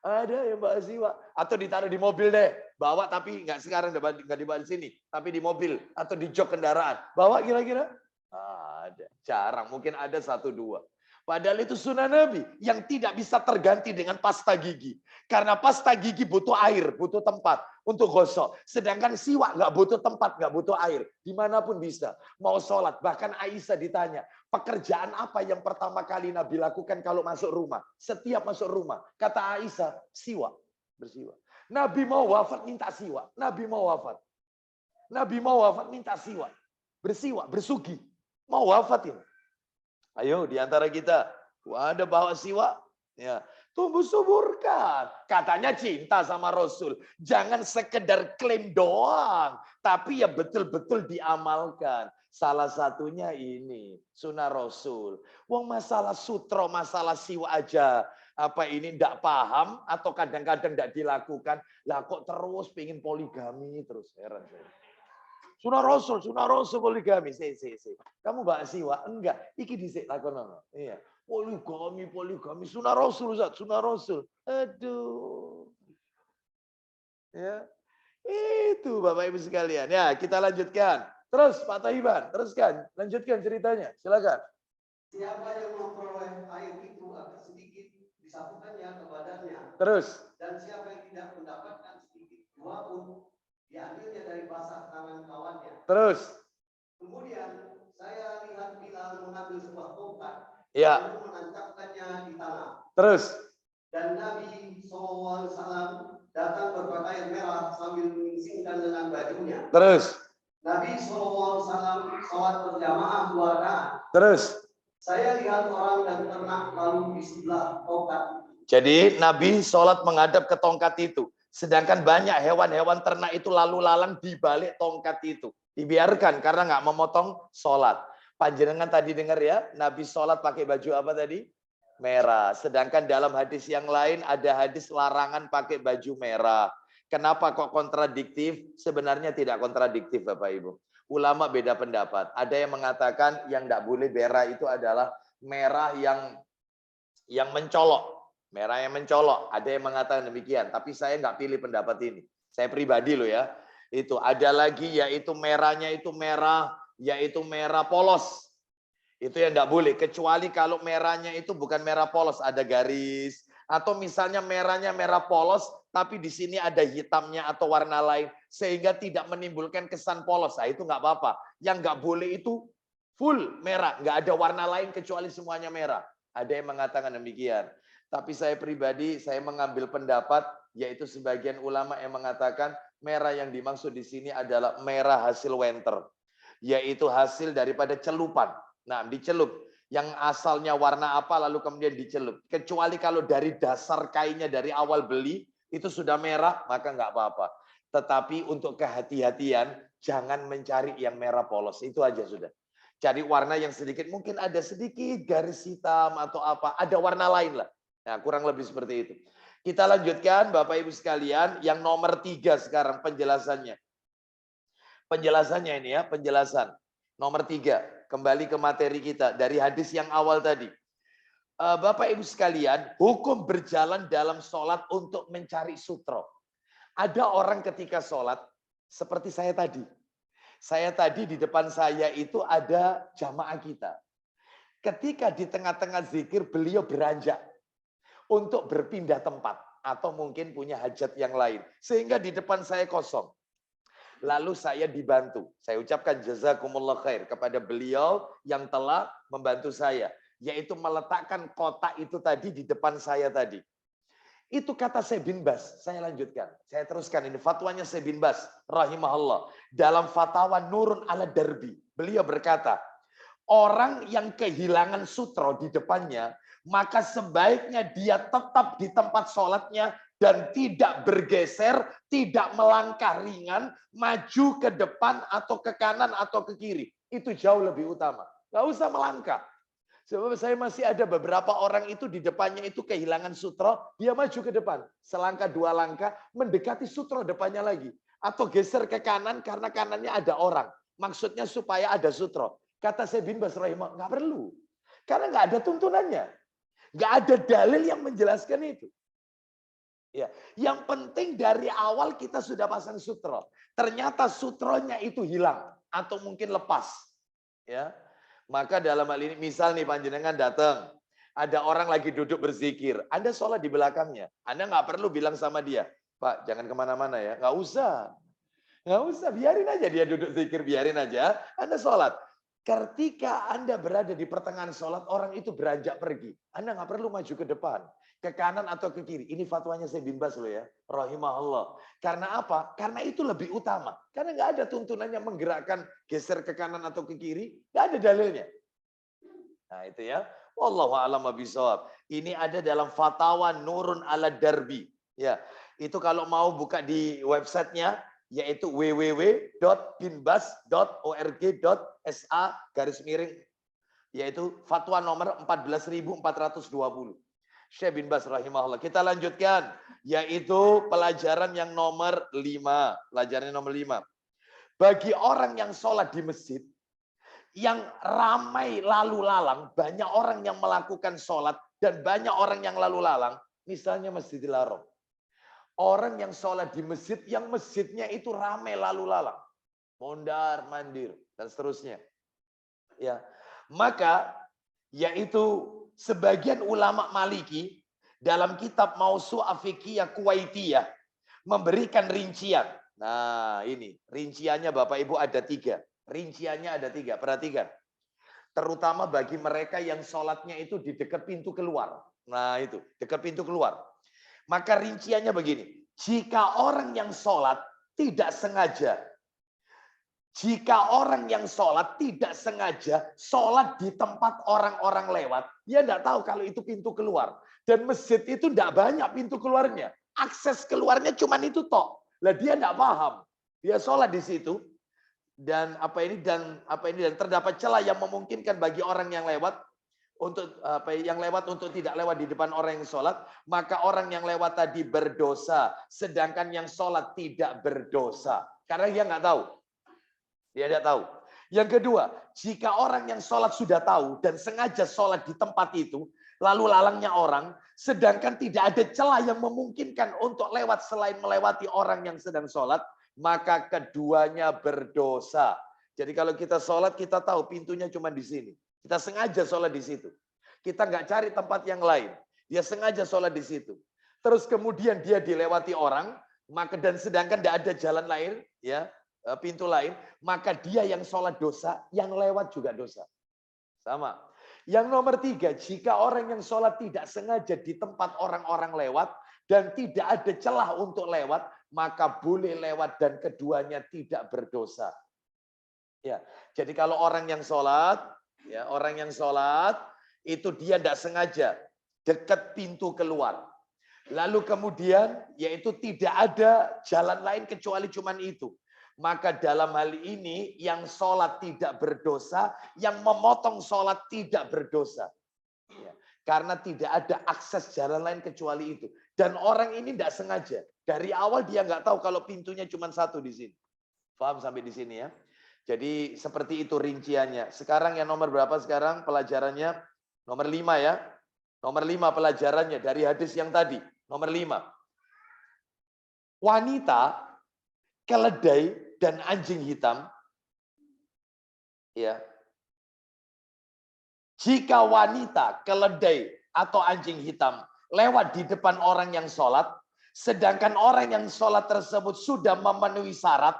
Ada yang bawa siwak. Atau ditaruh di mobil deh. Bawa tapi nggak sekarang, nggak dibawa di sini. Tapi di mobil atau di jok kendaraan. Bawa kira-kira? Ada. Jarang. Mungkin ada 1, 2. Padahal itu sunnah Nabi yang tidak bisa terganti dengan pasta gigi. Karena pasta gigi butuh air, butuh tempat untuk gosok. Sedangkan siwak nggak butuh tempat, nggak butuh air. Dimanapun bisa. Mau sholat. Bahkan Aisyah ditanya, pekerjaan apa yang pertama kali Nabi lakukan kalau masuk rumah? Setiap masuk rumah. Kata Aisyah, siwak. Bersiwak. Nabi mau wafat minta siwak. Nabi mau wafat. Nabi mau wafat minta siwak. Bersiwak, bersugi. Mau wafat ini. Ayo di antara kita, ada bawa siwak, ya tumbuh suburkan. Katanya cinta sama Rasul. Jangan sekedar klaim doang, tapi ya betul-betul diamalkan. Salah satunya ini sunnah Rasul. Wong masalah sutra, masalah siwak aja. Apa ini ndak paham atau kadang-kadang ndak dilakukan? Lah kok terus pengen poligami terus, heran saya. Sunnah Rasul poligami. Kamu bahas siwak? Enggak. Iki dhisik lakonono. Iya. Poligami. Sunnah Rasul, Ustaz. Sunnah Rasul. Aduh. Ya. Itu Bapak Ibu sekalian. Ya, kita lanjutkan. Terus Pak Tahiban, teruskan. Lanjutkan ceritanya. Silakan. Siapa yang memperoleh air itu agak sedikit disatukannya ke badannya. Terus. Dan siapa yang tidak mendapatkan sedikit dua pun diambilnya dari basah tangan kawannya. Terus. Kemudian saya lihat Bilal mengambil sebuah tongkat, ya, lalu menancapkannya di tanah. Terus. Dan Nabi SAW datang berpakaian merah sambil menyingsingkan dengan bajunya. Terus. Nabi SAW sholat berjamaah 2 rakaat. Terus. Saya lihat orang dan ternak lalu di sebelah tongkat. Jadi Nabi sholat menghadap ke tongkat itu. Sedangkan banyak hewan-hewan ternak itu lalu lalang di balik tongkat itu. Dibiarkan karena nggak memotong sholat. Panjenengan tadi dengar ya, Nabi sholat pakai baju apa tadi? Merah. Sedangkan dalam hadis yang lain ada hadis larangan pakai baju merah. Kenapa kok kontradiktif? Sebenarnya tidak kontradiktif Bapak Ibu. Ulama beda pendapat. Ada yang mengatakan yang nggak boleh merah itu adalah merah yang mencolok. Merah yang mencolok, ada yang mengatakan demikian. Tapi saya nggak pilih pendapat ini. Saya pribadi loh ya. Itu ada lagi yaitu merahnya itu merah, yaitu merah polos. Itu yang nggak boleh. Kecuali kalau merahnya itu bukan merah polos, ada garis. Atau misalnya merahnya merah polos, tapi di sini ada hitamnya atau warna lain. Sehingga tidak menimbulkan kesan polos. Nah itu nggak apa-apa. Yang nggak boleh itu full merah. Nggak ada warna lain kecuali semuanya merah. Ada yang mengatakan demikian. Tapi saya pribadi, saya mengambil pendapat, yaitu sebagian ulama yang mengatakan merah yang dimaksud di sini adalah merah hasil winter. Yaitu hasil daripada celupan. Nah, dicelup. Yang asalnya warna apa, lalu kemudian dicelup. Kecuali kalau dari dasar kainnya, dari awal beli, itu sudah merah, maka nggak apa-apa. Tetapi untuk kehati-hatian, jangan mencari yang merah polos. Itu aja sudah. Cari warna yang sedikit, mungkin ada sedikit garis hitam atau apa. Ada warna lain lah. Nah, kurang lebih seperti itu. Kita lanjutkan, Bapak Ibu sekalian, yang nomor 3 sekarang penjelasannya. Penjelasannya ini ya, penjelasan. Nomor 3, kembali ke materi kita dari hadis yang awal tadi. Bapak Ibu sekalian, hukum berjalan dalam sholat untuk mencari sutro. Ada orang ketika sholat, seperti saya tadi. Saya tadi di depan saya itu ada jamaah kita. Ketika di tengah-tengah zikir, beliau beranjak untuk berpindah tempat. Atau mungkin punya hajat yang lain. Sehingga di depan saya kosong. Lalu saya dibantu. Saya ucapkan jazakumullah khair kepada beliau yang telah membantu saya. Yaitu meletakkan kotak itu tadi di depan saya tadi. Itu kata Syekh bin Baz. Saya lanjutkan. Saya teruskan ini. Fatwanya Syekh bin Baz. Rahimahullah. Dalam fatwa Nurun ala Darbi. Beliau berkata. Orang yang kehilangan sutro di depannya. Maka sebaiknya dia tetap di tempat sholatnya. Dan tidak bergeser, tidak melangkah ringan, maju ke depan atau ke kanan atau ke kiri. Itu jauh lebih utama. Nggak usah melangkah. Sebab saya masih ada beberapa orang itu di depannya itu kehilangan sutro, dia maju ke depan. Selangkah 2 langkah, mendekati sutro depannya lagi. Atau geser ke kanan karena kanannya ada orang. Maksudnya supaya ada sutro. Kata Syekh bin Baz rahimah, nggak perlu. Karena nggak ada tuntunannya. Nggak ada dalil yang menjelaskan itu. Ya, yang penting dari awal kita sudah pasang sutro. Ternyata sutronya itu hilang atau mungkin lepas. Ya, maka dalam hal ini misal nih panjenengan datang, ada orang lagi duduk berzikir, Anda sholat di belakangnya, Anda nggak perlu bilang sama dia, Pak jangan kemana-mana ya, nggak usah, biarin aja dia duduk zikir, biarin aja, Anda sholat. Ketika Anda berada di pertengahan sholat, orang itu beranjak pergi. Anda nggak perlu maju ke depan, ke kanan atau ke kiri. Ini fatwanya Syekh bin Baz loh ya. Rahimahullah. Karena apa? Karena itu lebih utama. Karena nggak ada tuntunannya menggerakkan geser ke kanan atau ke kiri. Nggak ada dalilnya. Nah itu ya. Wallahu a'lam bishawab. Ini ada dalam fatwa Nurun ala Darbi. Ya, itu kalau mau buka di websitenya, yaitu www.binbas.org.sa/, yaitu fatwa nomor 14.420. Syekh bin Baz rahimahullah. Kita lanjutkan, yaitu pelajaran yang nomor 5. Pelajaran nomor 5. Bagi orang yang sholat di masjid, yang ramai lalu lalang, banyak orang yang melakukan sholat, dan banyak orang yang lalu lalang, misalnya Masjidil Haram. Orang yang sholat di masjid, yang masjidnya itu ramai lalu lalang. Mondar, mandir, dan seterusnya. Ya, maka, yaitu sebagian ulama Maliki, dalam kitab Mausu'ah Fiqhiyah Kuwaitiyah, memberikan rincian. Nah ini, rinciannya Bapak Ibu ada 3. Rinciannya ada 3, perhatikan. Terutama bagi mereka yang sholatnya itu di dekat pintu keluar. Nah itu, dekat pintu keluar. Maka rinciannya begini, jika orang yang sholat tidak sengaja, sholat di tempat orang-orang lewat, dia tidak tahu kalau itu pintu keluar. Dan masjid itu tidak banyak pintu keluarnya. Akses keluarnya cuma itu tok. Lah dia tidak paham. Dia sholat di situ dan dan terdapat celah yang memungkinkan bagi orang yang lewat untuk tidak lewat di depan orang yang sholat, maka orang yang lewat tadi berdosa, sedangkan yang sholat tidak berdosa. Karena dia nggak tahu. Dia tidak tahu. Yang kedua, jika orang yang sholat sudah tahu dan sengaja sholat di tempat itu, lalu lalangnya orang, sedangkan tidak ada celah yang memungkinkan untuk lewat selain melewati orang yang sedang sholat, maka keduanya berdosa. Jadi kalau kita sholat, kita tahu pintunya cuma di sini. Kita sengaja sholat di situ. Kita nggak cari tempat yang lain. Dia sengaja sholat di situ. Terus kemudian dia dilewati orang, maka dan sedangkan tidak ada jalan lain, ya pintu lain, maka dia yang sholat dosa, yang lewat juga dosa. Sama. Yang nomor 3, jika orang yang sholat tidak sengaja di tempat orang-orang lewat dan tidak ada celah untuk lewat, maka boleh lewat dan keduanya tidak berdosa. Ya, jadi kalau orang yang sholat, ya orang yang sholat itu dia tidak sengaja dekat pintu keluar. Lalu kemudian yaitu tidak ada jalan lain kecuali cuman itu. Maka dalam hal ini yang sholat tidak berdosa, yang memotong sholat tidak berdosa. Ya, karena tidak ada akses jalan lain kecuali itu. Dan orang ini tidak sengaja. Dari awal dia nggak tahu kalau pintunya cuma satu di sini. Paham sampai di sini ya? Jadi seperti itu rinciannya. Sekarang yang nomor berapa sekarang pelajarannya? Nomor 5 ya. Nomor 5 pelajarannya dari hadis yang tadi. Nomor 5. Wanita, keledai, dan anjing hitam. Ya. Jika wanita, keledai, atau anjing hitam lewat di depan orang yang sholat, sedangkan orang yang sholat tersebut sudah memenuhi syarat.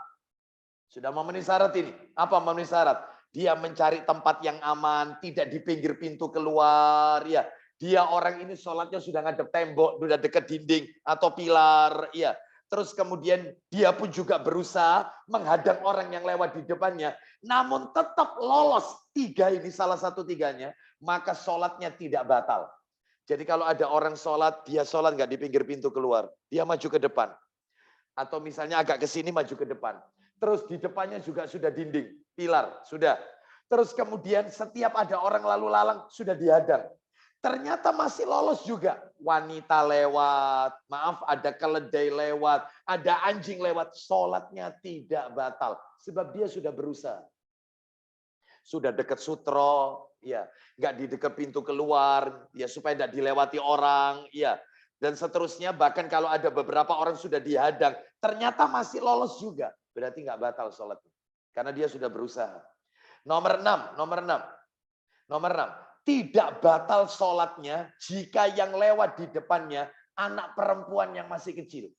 Sudah memenuhi syarat ini. Apa memenuhi syarat? Dia mencari tempat yang aman, tidak di pinggir pintu keluar. Ya, dia orang ini sholatnya sudah ngadep tembok, sudah dekat dinding atau pilar. Ya, terus kemudian dia pun juga berusaha menghadang orang yang lewat di depannya. Namun tetap lolos 3 ini, salah satu 3-nya, maka sholatnya tidak batal. Jadi kalau ada orang sholat, dia sholat nggak di pinggir pintu keluar. Dia maju ke depan. Atau misalnya agak ke sini maju ke depan. Terus di depannya juga sudah dinding, pilar, sudah. Terus kemudian setiap ada orang lalu lalang, sudah dihadang. Ternyata masih lolos juga. Wanita lewat, maaf ada keledai lewat, ada anjing lewat. Sholatnya tidak batal. Sebab dia sudah berusaha. Sudah dekat sutro, ya, nggak di dekat pintu keluar, ya supaya tidak dilewati orang, ya. Dan seterusnya, bahkan kalau ada beberapa orang sudah dihadang, ternyata masih lolos juga. Berarti nggak batal sholatnya. Karena dia sudah berusaha. Nomor 6. Nomor 6. Tidak batal sholatnya jika yang lewat di depannya anak perempuan yang masih kecil.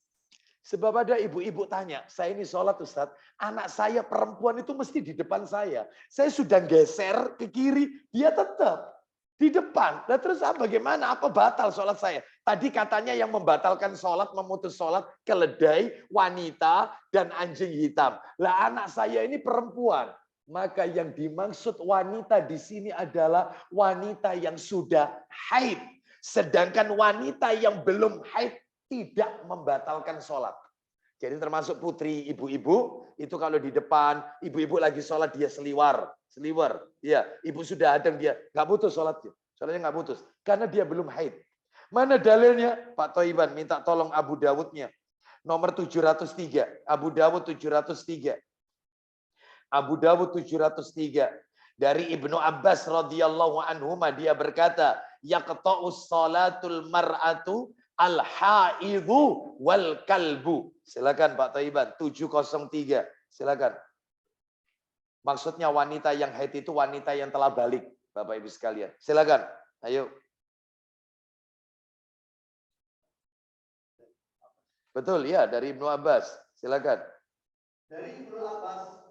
Sebab ada ibu-ibu tanya, saya ini sholat Ustadz, anak saya perempuan itu mesti di depan saya. Saya sudah geser ke kiri, dia tetap di depan. Nah terus bagaimana? Apa batal sholat saya? Tadi katanya yang membatalkan sholat, memutus sholat, keledai, wanita, dan anjing hitam. Lah anak saya ini perempuan. Maka yang dimaksud wanita di sini adalah wanita yang sudah haid. Sedangkan wanita yang belum haid tidak membatalkan sholat. Jadi termasuk putri, ibu-ibu, itu kalau di depan, ibu-ibu lagi sholat, dia seliwar. Ya, ibu sudah hadang, dia nggak putus sholatnya. Sholatnya nggak putus. Karena dia belum haid. Mana dalilnya? Pak Toiban minta tolong Abu Dawudnya. Nomor 703. Abu Dawud 703. Abu Dawud 703 dari Ibnu Abbas radhiyallahu anhu dia berkata, yaqta'us salatul mar'atu al-haidhu wal kalbu. Silakan Pak Taiban 703. Silakan. Maksudnya wanita yang haid itu wanita yang telah balik, Bapak Ibu sekalian. Silakan. Ayo. Betul ya, dari Ibnu Abbas. Silakan. Dari Ibnu Abbas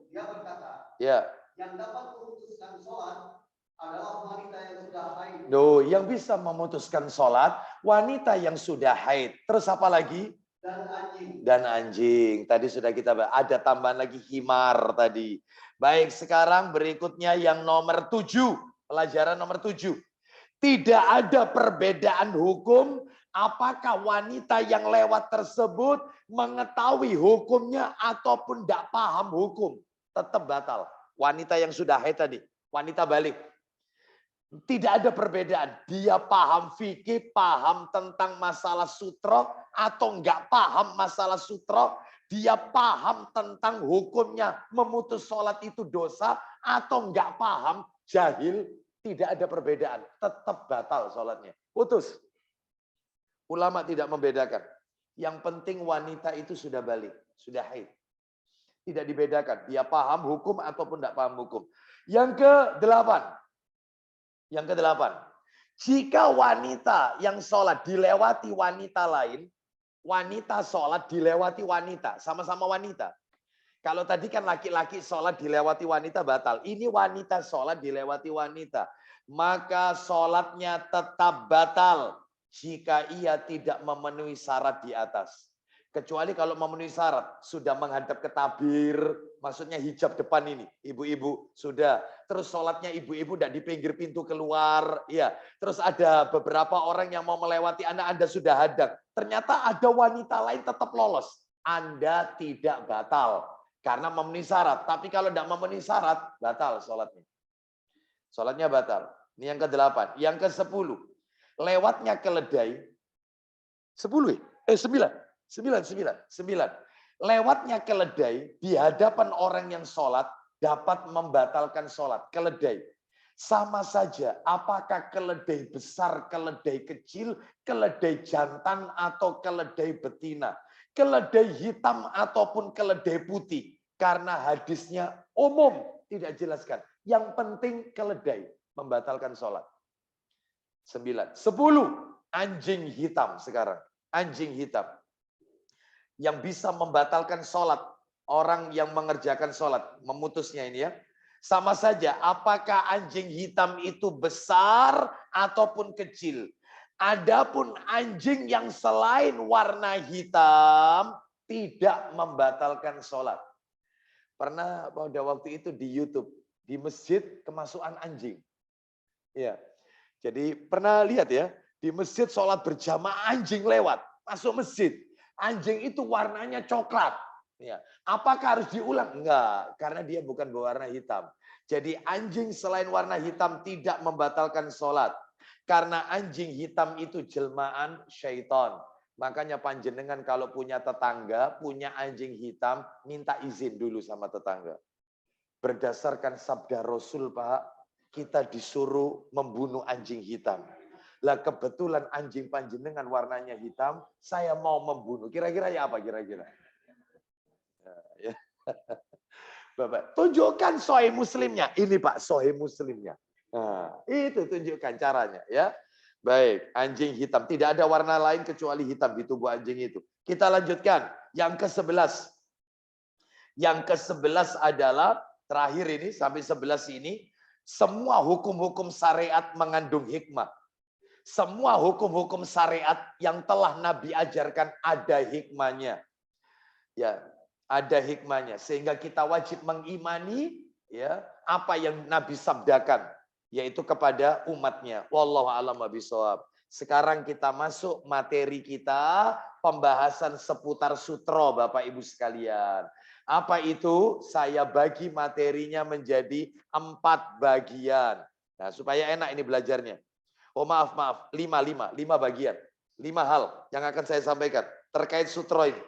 dia berkata, ya, yang dapat memutuskan sholat adalah wanita yang sudah haid. Loh, yang bisa memutuskan sholat wanita yang sudah haid. Terus apa lagi? Dan anjing. Dan anjing. Tadi sudah kita bahas. Ada tambahan lagi himar tadi. Baik, sekarang berikutnya yang nomor 7. Pelajaran nomor 7. Tidak ada perbedaan hukum apakah wanita yang lewat tersebut mengetahui hukumnya ataupun tidak paham hukum. Tetap batal. Wanita yang sudah haid tadi. Wanita balik. Tidak ada perbedaan. Dia paham fikih, paham tentang masalah sutro, atau enggak paham masalah sutro. Dia paham tentang hukumnya. Memutus sholat itu dosa, atau enggak paham, jahil. Tidak ada perbedaan. Tetap batal sholatnya. Putus. Ulama tidak membedakan. Yang penting wanita itu sudah balik. Sudah haid. Tidak dibedakan. Dia paham hukum ataupun tidak paham hukum. Yang ke-8. Jika wanita yang sholat dilewati wanita lain, wanita sholat dilewati wanita. Sama-sama wanita. Kalau tadi kan laki-laki sholat dilewati wanita batal. Ini wanita sholat dilewati wanita. Maka sholatnya tetap batal jika ia tidak memenuhi syarat di atas. Kecuali kalau memenuhi syarat, sudah menghadap ke tabir, maksudnya hijab depan ini, ibu-ibu sudah. Terus sholatnya ibu-ibu tidak di pinggir pintu keluar, ya. Terus ada beberapa orang yang mau melewati Anda sudah hadang. Ternyata ada wanita lain tetap lolos. Anda tidak batal karena memenuhi syarat. Tapi kalau tidak memenuhi syarat, batal sholatnya. Sholatnya batal. Ini yang ke-8. Yang ke-10, lewatnya keledai. 10 ya? 9. Lewatnya keledai di hadapan orang yang sholat dapat membatalkan sholat. Keledai. Sama saja, apakah keledai besar, keledai kecil, keledai jantan, atau keledai betina. Keledai hitam ataupun keledai putih. Karena hadisnya umum, tidak jelaskan. Yang penting keledai membatalkan sholat. 9. 10. Anjing hitam sekarang. Anjing hitam. Yang bisa membatalkan sholat. Orang yang mengerjakan sholat. Memutusnya ini ya. Sama saja, apakah anjing hitam itu besar ataupun kecil. Adapun anjing yang selain warna hitam tidak membatalkan sholat. Pernah pada waktu itu di YouTube, di masjid kemasukan anjing. Ya, jadi pernah lihat ya, di masjid sholat berjamaah anjing lewat, masuk masjid. Anjing itu warnanya coklat. Ya. Apakah harus diulang? Enggak, karena dia bukan berwarna hitam. Jadi anjing selain warna hitam tidak membatalkan sholat. Karena anjing hitam itu jelmaan syaitan. Makanya panjenengan kalau punya tetangga, punya anjing hitam, minta izin dulu sama tetangga. Berdasarkan sabda Rasul, Pak, kita disuruh membunuh anjing hitam. Lah kebetulan anjing panjenengan warnanya hitam, saya mau membunuh. Kira-kira ya apa kira-kira? Ya. Bapak, tunjukkan sahih Muslimnya. Ini Pak, sahih Muslimnya. Nah, itu tunjukkan caranya ya. Baik, anjing hitam. Tidak ada warna lain kecuali hitam di tubuh anjing itu. Kita lanjutkan. Yang ke-11. Yang ke-11 adalah, terakhir ini, sampai 11 ini, semua hukum-hukum syariat mengandung hikmah. Semua hukum-hukum syariat yang telah Nabi ajarkan ada hikmahnya. Ya, ada hikmahnya. Sehingga kita wajib mengimani ya apa yang Nabi sabdakan, yaitu kepada umatnya. Wallahu a'lam bishawab. Sekarang kita masuk materi kita, pembahasan seputar sutra, Bapak Ibu sekalian. Apa itu? Saya bagi materinya menjadi 4 bagian. Nah, supaya enak ini belajarnya. Oh maaf, 5 bagian. 5 hal yang akan saya sampaikan terkait sutra ini.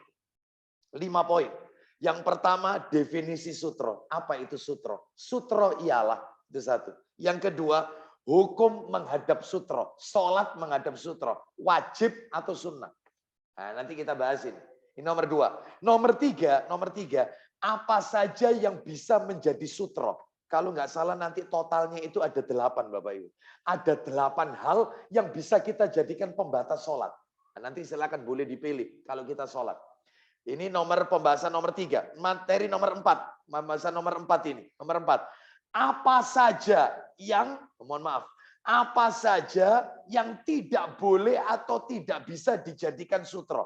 5 poin. Yang pertama, definisi sutra. Apa itu sutra? Sutra ialah, itu 1. Yang kedua, hukum menghadap sutra. Sholat menghadap sutra. Wajib atau sunnah. Nah, nanti kita bahas ini. Ini nomor 2. Nomor 3, apa saja yang bisa menjadi sutra? Kalau nggak salah nanti totalnya itu ada 8, Bapak Ibu. Ada 8 hal yang bisa kita jadikan pembatas sholat. Nah, nanti silakan boleh dipilih kalau kita sholat. Ini pembahasan nomor 3. Materi nomor 4. Pembahasan nomor 4 ini. Nomor 4. Apa saja yang, apa saja yang tidak boleh atau tidak bisa dijadikan sutra?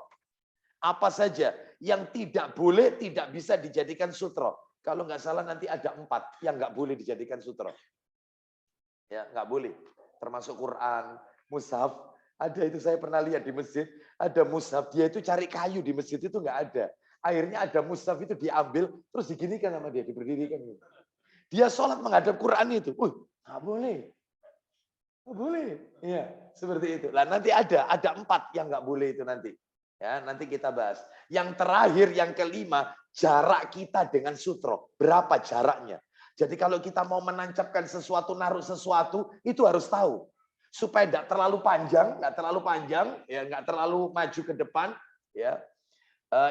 Apa saja yang tidak boleh, tidak bisa dijadikan sutra? Kalau nggak salah nanti ada 4 yang nggak boleh dijadikan sutra. Ya, nggak boleh. Termasuk Quran, mushaf. Ada itu saya pernah lihat di masjid, ada mushaf. Dia itu cari kayu di masjid itu nggak ada. Akhirnya ada mushaf itu diambil, terus diginikan sama dia, diberdirikan. Dia sholat menghadap Quran itu. Nggak boleh. Nggak boleh. Iya, seperti itu. Lah nanti ada 4 yang nggak boleh itu nanti. Ya, nanti kita bahas. Yang terakhir, yang kelima, jarak kita dengan sutra. Berapa jaraknya? Jadi kalau kita mau menancapkan sesuatu, naruh sesuatu, itu harus tahu. Supaya tidak terlalu panjang, ya, nggak terlalu maju ke depan, ya.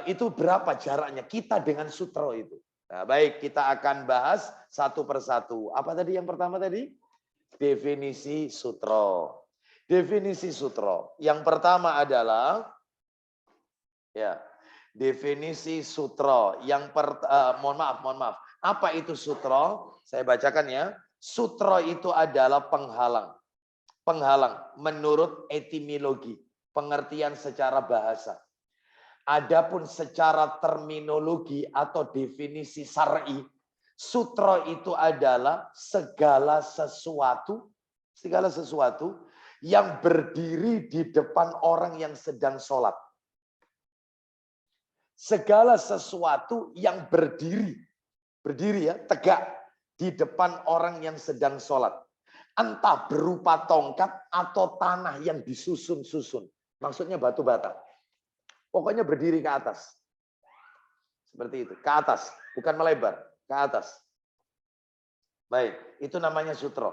Itu berapa jaraknya kita dengan sutra itu. Nah, baik, kita akan bahas satu persatu. Apa tadi yang pertama tadi? Definisi sutra. Definisi sutra. Yang pertama adalah, ya, Definisi sutra yang mohon maaf. Apa itu sutra? Saya bacakan ya. Sutra itu adalah penghalang. Penghalang menurut etimologi, pengertian secara bahasa. Adapun secara terminologi atau definisi syar'i, sutra itu adalah segala sesuatu yang berdiri di depan orang yang sedang sholat. Segala sesuatu yang berdiri ya, tegak di depan orang yang sedang sholat. Entah berupa tongkat atau tanah yang disusun-susun. Maksudnya batu bata. Pokoknya berdiri ke atas. Seperti itu. Ke atas. Bukan melebar. Ke atas. Baik. Itu namanya sutra.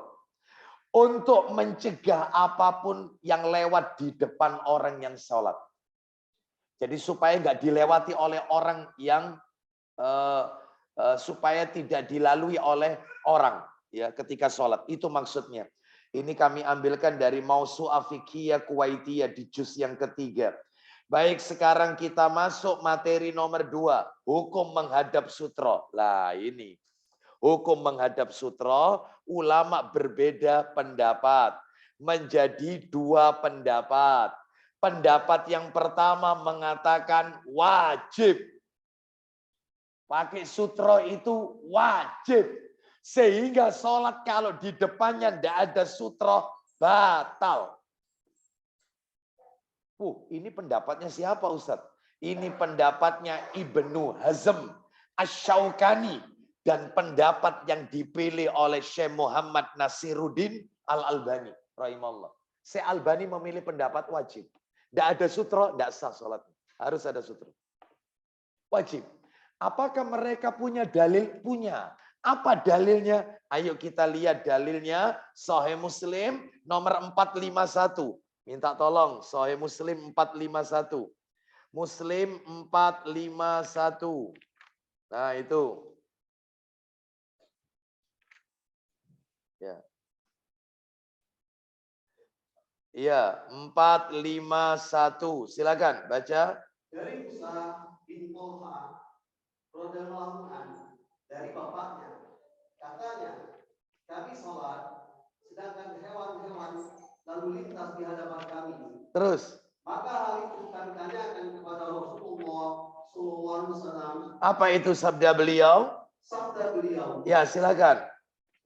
Untuk mencegah apapun yang lewat di depan orang yang sholat. Jadi supaya nggak dilewati oleh orang yang supaya tidak dilalui oleh orang ya ketika sholat. Itu maksudnya. Ini kami ambilkan dari Mausu'ah Fiqhiyah Kuwaitiyah di juz yang ketiga. Baik, sekarang kita masuk materi nomor 2. Hukum menghadap sutra. Lah ini. Hukum menghadap sutra, ulama berbeda pendapat. Menjadi 2 pendapat. Pendapat yang pertama mengatakan wajib. Pakai sutra itu wajib. Sehingga sholat kalau di depannya tidak ada sutra, batal. Ini pendapatnya siapa Ustaz? Ini pendapatnya Ibnu Hazm Asy-Syaukani. Dan pendapat yang dipilih oleh Syekh Muhammad Nasiruddin Al-Albani. Rahimahullah. Syekh Albani memilih pendapat wajib. Tidak ada sutra, tidak sah sholat. Harus ada sutra. Wajib. Apakah mereka punya dalil? Punya. Apa dalilnya? Ayo kita lihat dalilnya. Sahih Muslim nomor 451. Minta tolong. Sahih Muslim 451. Muslim 451. Nah itu. Ya. Iya, 451. Silakan baca. Dari Musa bin Tolha, radhiyallahu anhu, dari bapaknya, katanya, kami sholat, sedangkan hewan-hewan lalu lintas di hadapan kami. Terus. Maka hal itu kami tanyakan kepada Rasulullah SAW. Apa itu sabda beliau? Sabda beliau. Ya, silakan.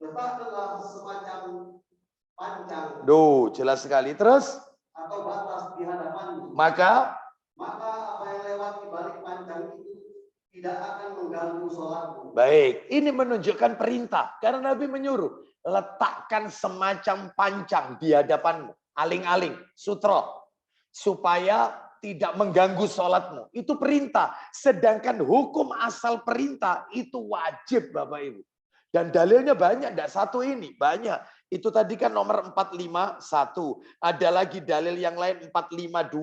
Letakkanlah semacam pancang. Jelas sekali. Terus? Atau batas di hadapanmu. Maka apa yang lewat di balik pancang itu tidak akan mengganggu sholatmu. Baik, ini menunjukkan perintah. Karena Nabi menyuruh, letakkan semacam pancang di hadapanmu. Aling-aling, sutra. Supaya tidak mengganggu sholatmu. Itu perintah. Sedangkan hukum asal perintah itu wajib Bapak Ibu. Dan dalilnya banyak, tidak satu ini, banyak. Itu tadi kan nomor 451. Ada lagi dalil yang lain 452.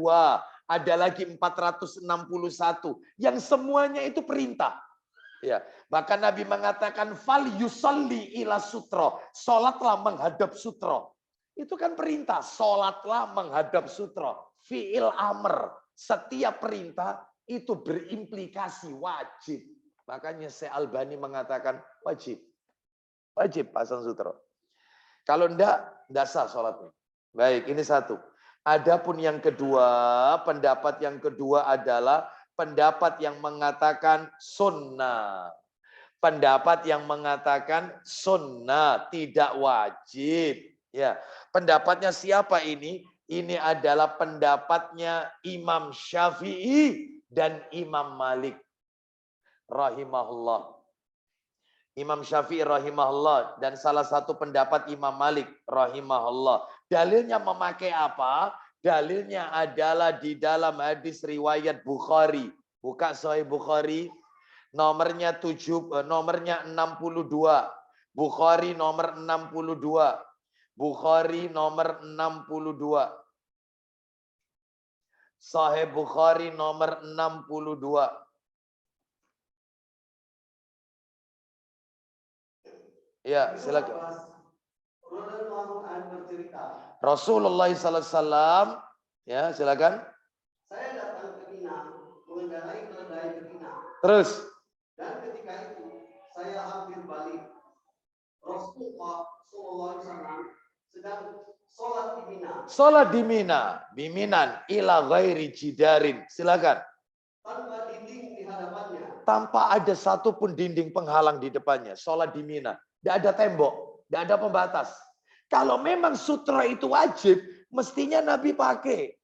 Ada lagi 461. Yang semuanya itu perintah. Ya, bahkan Nabi mengatakan fal yusalli ila sutra. Salatlah menghadap sutra. Itu kan perintah, salatlah menghadap sutra. Fi'il amr. Setiap perintah itu berimplikasi wajib. Makanya Syekh Albani mengatakan wajib. Wajib pasang sutra. Kalau enggak sah salatnya. Baik, ini satu. Adapun yang kedua, pendapat yang kedua adalah pendapat yang mengatakan sunnah. Pendapat yang mengatakan sunnah, tidak wajib. Ya, pendapatnya siapa ini? Ini adalah pendapatnya Imam Syafi'i dan Imam Malik rahimahullah. Imam Syafi'i rahimahullah dan salah satu pendapat Imam Malik rahimahullah. Dalilnya memakai apa? Dalilnya adalah di dalam hadis riwayat Bukhari. Buka Sahih Bukhari, nomornya 62. Bukhari nomor 62. Bukhari nomor 62. Sahih Bukhari nomor 62. Ya, silakan. Rasulullah SAW, ya silakan. Saya datang ke Mina mengendarai Terus Dan ketika itu saya hampir balik. Rasulullah SAW sedang sholat di Mina. sholat di Mina, biminan ila ghairi jidarin. Silakan. Tanpa dinding di hadapannya. Tanpa ada satupun dinding penghalang di depannya. Sholat di Mina. Tidak ada tembok, tidak ada pembatas. Kalau memang sutra itu wajib, mestinya Nabi pakai.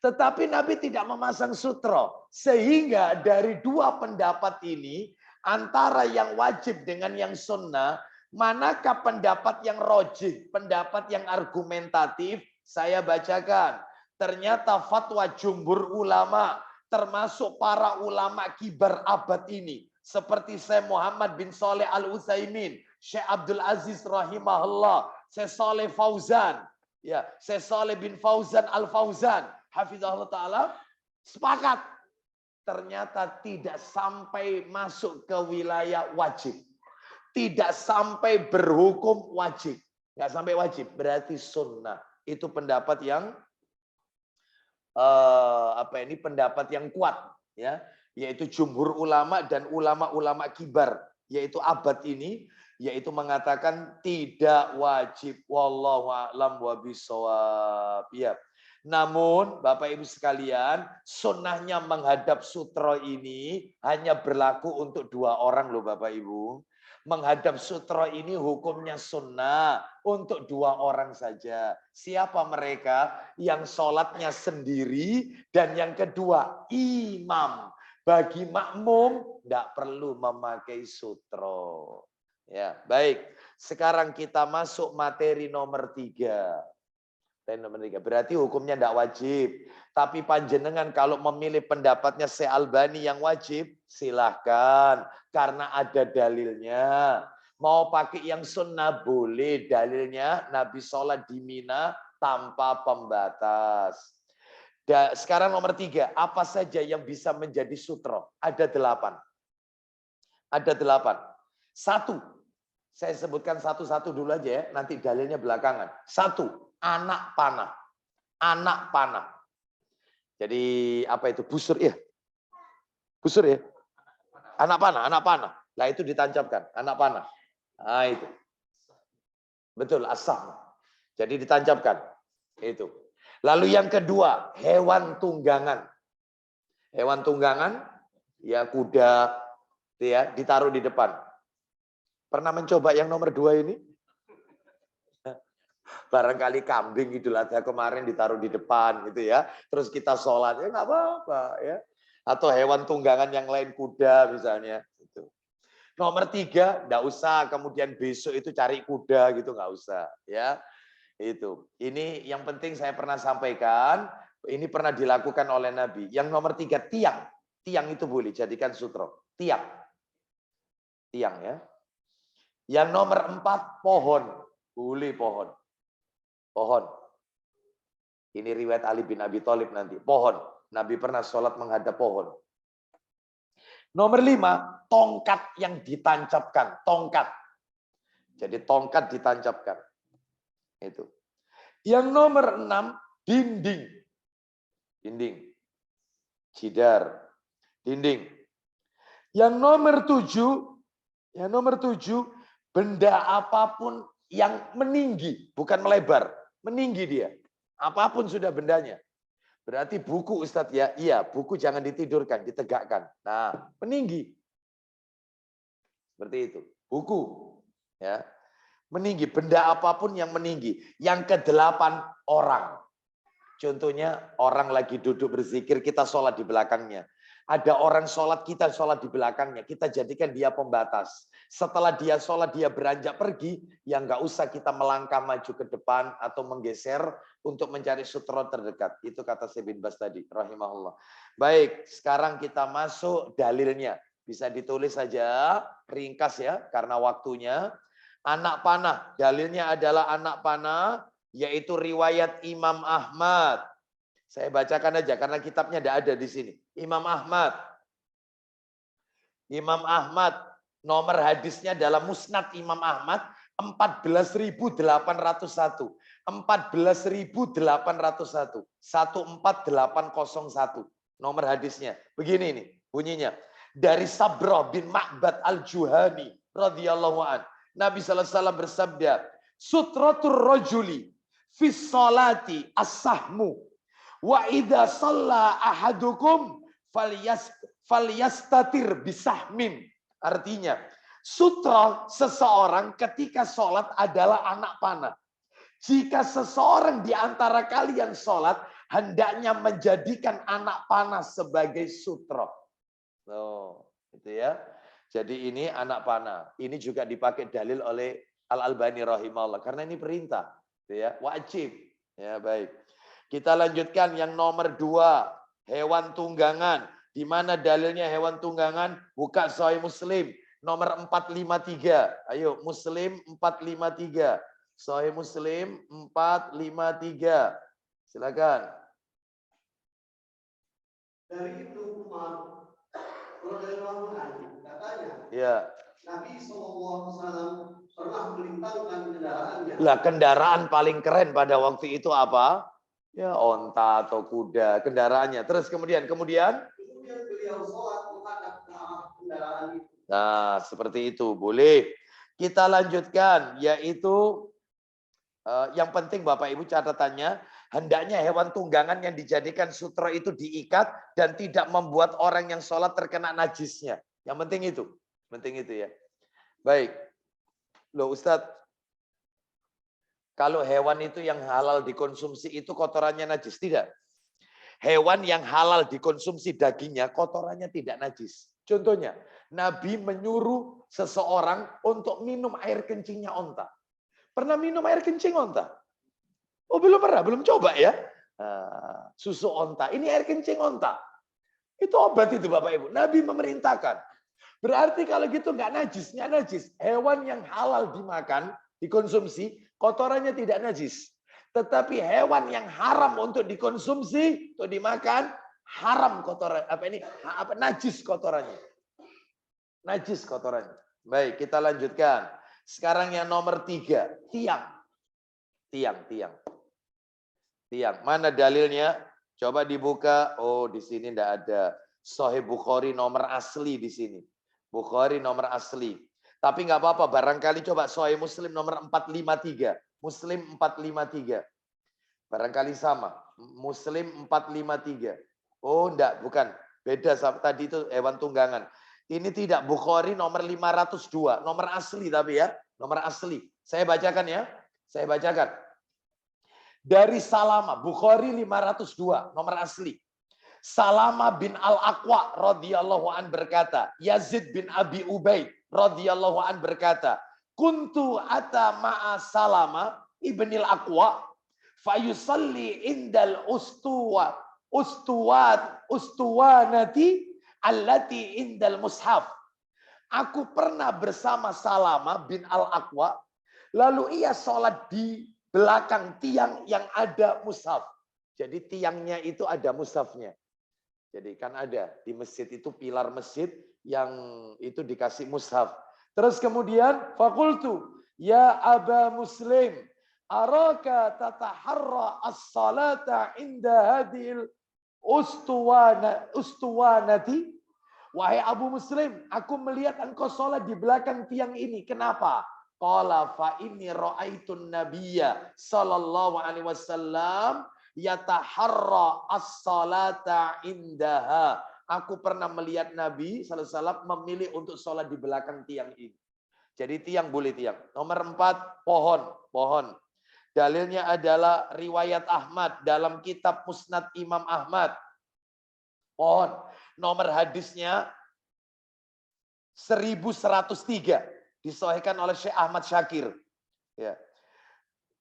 Tetapi Nabi tidak memasang sutra. Sehingga dari dua pendapat ini, antara yang wajib dengan yang sunnah, manakah pendapat yang rojih, pendapat yang argumentatif? Saya bacakan. Ternyata fatwa jumhur ulama, termasuk para ulama kibar abad ini, seperti Syekh Muhammad bin Shalih Al-Utsaimin, Syekh Abdul Aziz rahimahullah, Syekh Shalih Fauzan, ya, Syekh Shalih bin Fauzan Al-Fauzan, hafizahullah taala, sepakat ternyata tidak sampai masuk ke wilayah wajib. Tidak sampai berhukum wajib. Nggak sampai wajib, berarti sunnah. Itu pendapat yang pendapat yang kuat, ya, yaitu jumhur ulama dan ulama-ulama kibar, yaitu abad ini, yaitu mengatakan tidak wajib. Wallahu a'lam wa bishawab. Ya. Namun Bapak Ibu sekalian, sunnahnya menghadap sutra ini hanya berlaku untuk 2 orang loh Bapak Ibu. Menghadap sutra ini hukumnya sunnah untuk 2 orang saja. Siapa mereka? Yang sholatnya sendiri dan yang kedua imam. Bagi makmum tidak perlu memakai sutra. Ya, baik. Sekarang kita masuk materi nomor 3. Berarti hukumnya tidak wajib. Tapi panjenengan kalau memilih pendapatnya Syekh Albani yang wajib, silahkan. Karena ada dalilnya. Mau pakai yang sunnah boleh. Dalilnya Nabi sholat di Mina tanpa pembatas. Sekarang nomor 3. Apa saja yang bisa menjadi sutra? Ada 8. Ada 8. 1. Saya sebutkan satu-satu dulu aja ya. Nanti dalilnya belakangan. 1. Anak panah. Anak panah. Jadi apa itu? Busur ya? Busur ya? Anak panah, anak panah. Lah itu ditancapkan, anak panah. Nah itu. Betul, asam. Jadi ditancapkan. Itu. Lalu yang kedua, hewan tunggangan. Hewan tunggangan, ya kuda, ya ditaruh di depan. Pernah mencoba yang nomor 2 ini? Barangkali kambing Idul Adha kemarin ditaruh di depan gitu ya. Terus kita sholat, ya nggak apa-apa ya. Atau hewan tunggangan yang lain, kuda misalnya. Gitu. Nomor 3, nggak usah. Kemudian besok itu cari kuda gitu, nggak usah ya. Itu. Ini yang penting saya pernah sampaikan. Ini pernah dilakukan oleh Nabi. Yang nomor 3, tiang. Tiang itu boleh jadikan sutra. Tiang. Tiang ya. Yang nomor 4, pohon. Boleh pohon. Pohon. Ini riwayat Ali bin Abi Thalib nanti. Pohon. Nabi pernah sholat menghadap pohon. Nomor 5, tongkat yang ditancapkan. Tongkat. Jadi tongkat ditancapkan. Itu. Yang nomor 6, dinding. Dinding. Jidar. Dinding. Yang nomor 7, benda apapun yang meninggi, bukan melebar. Meninggi dia. Apapun sudah bendanya. Berarti buku Ustadz ya. Iya, buku jangan ditidurkan, ditegakkan. Nah, meninggi. Seperti itu. Buku. Ya. Meninggi. Benda apapun yang meninggi. Yang ke-8, orang. Contohnya orang lagi duduk berzikir, kita sholat di belakangnya. Ada orang sholat, kita sholat di belakangnya. Kita jadikan dia pembatas. Setelah dia sholat, dia beranjak pergi, ya nggak usah kita melangkah maju ke depan atau menggeser untuk mencari sutra terdekat. Itu kata Syekh bin Baz tadi, rahimahullah. Baik, sekarang kita masuk dalilnya. Bisa ditulis saja, ringkas ya, karena waktunya. Anak panah, dalilnya adalah anak panah, yaitu riwayat Imam Ahmad. Saya bacakan aja, karena kitabnya tidak ada di sini. Imam Ahmad. Imam Ahmad, nomor hadisnya dalam Musnad Imam Ahmad 14.801. 14.801. 14801. Nomor hadisnya. Begini nih bunyinya. Dari Sabrah bin Ma'bad al-Juhani radhiyallahu an. Nabi sallallahu alaihi wasallam bersabda, "Sutratur rajuli fi sholati as-sahmu wa idza shalla ahadukum falyastatir bisahmin." Artinya, sutra seseorang ketika sholat adalah anak panah. Jika seseorang di antara kalian sholat, hendaknya menjadikan anak panah sebagai sutra. Oh, itu ya. Jadi ini anak panah. Ini juga dipakai dalil oleh Al-Albani rahimahullah. Karena ini perintah. Gitu ya. Wajib. Ya, baik. Kita lanjutkan yang nomor 2. Hewan tunggangan. Di mana dalilnya hewan tunggangan? Buka Sahih Muslim. Nomor 453. Ayo, Muslim 453. Sahih Muslim 453. Silakan. Dari Ibnu Umar radhiyallahu anhu katanya, Ya. Nabi SAW pernah melintangkan kendaraannya. Lah kendaraan paling keren pada waktu itu apa? Ya onta atau kuda, kendaraannya. Terus kemudian beliau sholat menghadap ke arah kendaraan itu. Nah, seperti itu. Boleh. Kita lanjutkan, yaitu yang penting Bapak Ibu catatannya, hendaknya hewan tunggangan yang dijadikan sutra itu diikat dan tidak membuat orang yang sholat terkena najisnya. Yang penting itu. Penting itu ya. Baik. Loh Ustadz, kalau hewan itu yang halal dikonsumsi itu kotorannya najis? Tidak. Hewan yang halal dikonsumsi dagingnya kotorannya tidak najis. Contohnya, Nabi menyuruh seseorang untuk minum air kencingnya onta. Pernah minum air kencing onta? Oh belum pernah, belum coba ya. Susu onta, ini air kencing onta. Itu obat itu Bapak Ibu. Nabi memerintahkan. Berarti kalau gitu nggak najis, nggak najis. Hewan yang halal dimakan, dikonsumsi, kotorannya tidak najis. Tetapi hewan yang haram untuk dikonsumsi, untuk dimakan, haram kotoran. Najis kotorannya. Najis kotorannya. Baik, kita lanjutkan. Sekarang yang nomor 3, tiang. Tiang. Mana dalilnya? Coba dibuka. Oh, di sini tidak ada. Sahih Bukhari nomor asli di sini. Bukhari nomor asli. Tapi nggak apa-apa. Barangkali coba Sahih Muslim nomor 453. Muslim 453. Barangkali sama. Muslim 453. Oh, enggak, bukan. Beda tadi itu hewan tunggangan. Ini tidak, Bukhari nomor 502. Nomor asli tapi ya. Nomor asli. Saya bacakan ya. Saya bacakan. Dari Salama. Bukhari 502. Nomor asli. Salama bin Al-Aqwa radhiyallahu an berkata. Yazid bin Abi Ubaid radhiyallahu an berkata. Kuntu ata ma'a Salama ibnil Aqwa. Fayusalli indal ustuwanati allati indal mushaf. Aku pernah bersama Salama bin Al-Aqwa, lalu ia sholat di belakang tiang yang ada mushaf. Jadi tiangnya itu ada mushafnya. Jadi kan ada di masjid itu pilar masjid yang itu dikasih mushaf. Terus kemudian fakultu ya Aba Muslim araka tataharra as-salata inda hadil ustuwanati. Wahai Abu Muslim, aku melihat engkau sholat di belakang tiang ini. Kenapa? Qala fa inni ra'aitun nabiyya sallallahu alaihi wasallam yataharra as-salata indaha. Aku pernah melihat Nabi sallallahu alaihi wasallam memilih untuk sholat di belakang tiang ini. Jadi tiang boleh tiang. Nomor 4, pohon. Dalilnya adalah riwayat Ahmad dalam kitab Musnad Imam Ahmad. Pohon. Nomor hadisnya 1103. Disahihkan oleh Syekh Ahmad Syakir. Ya.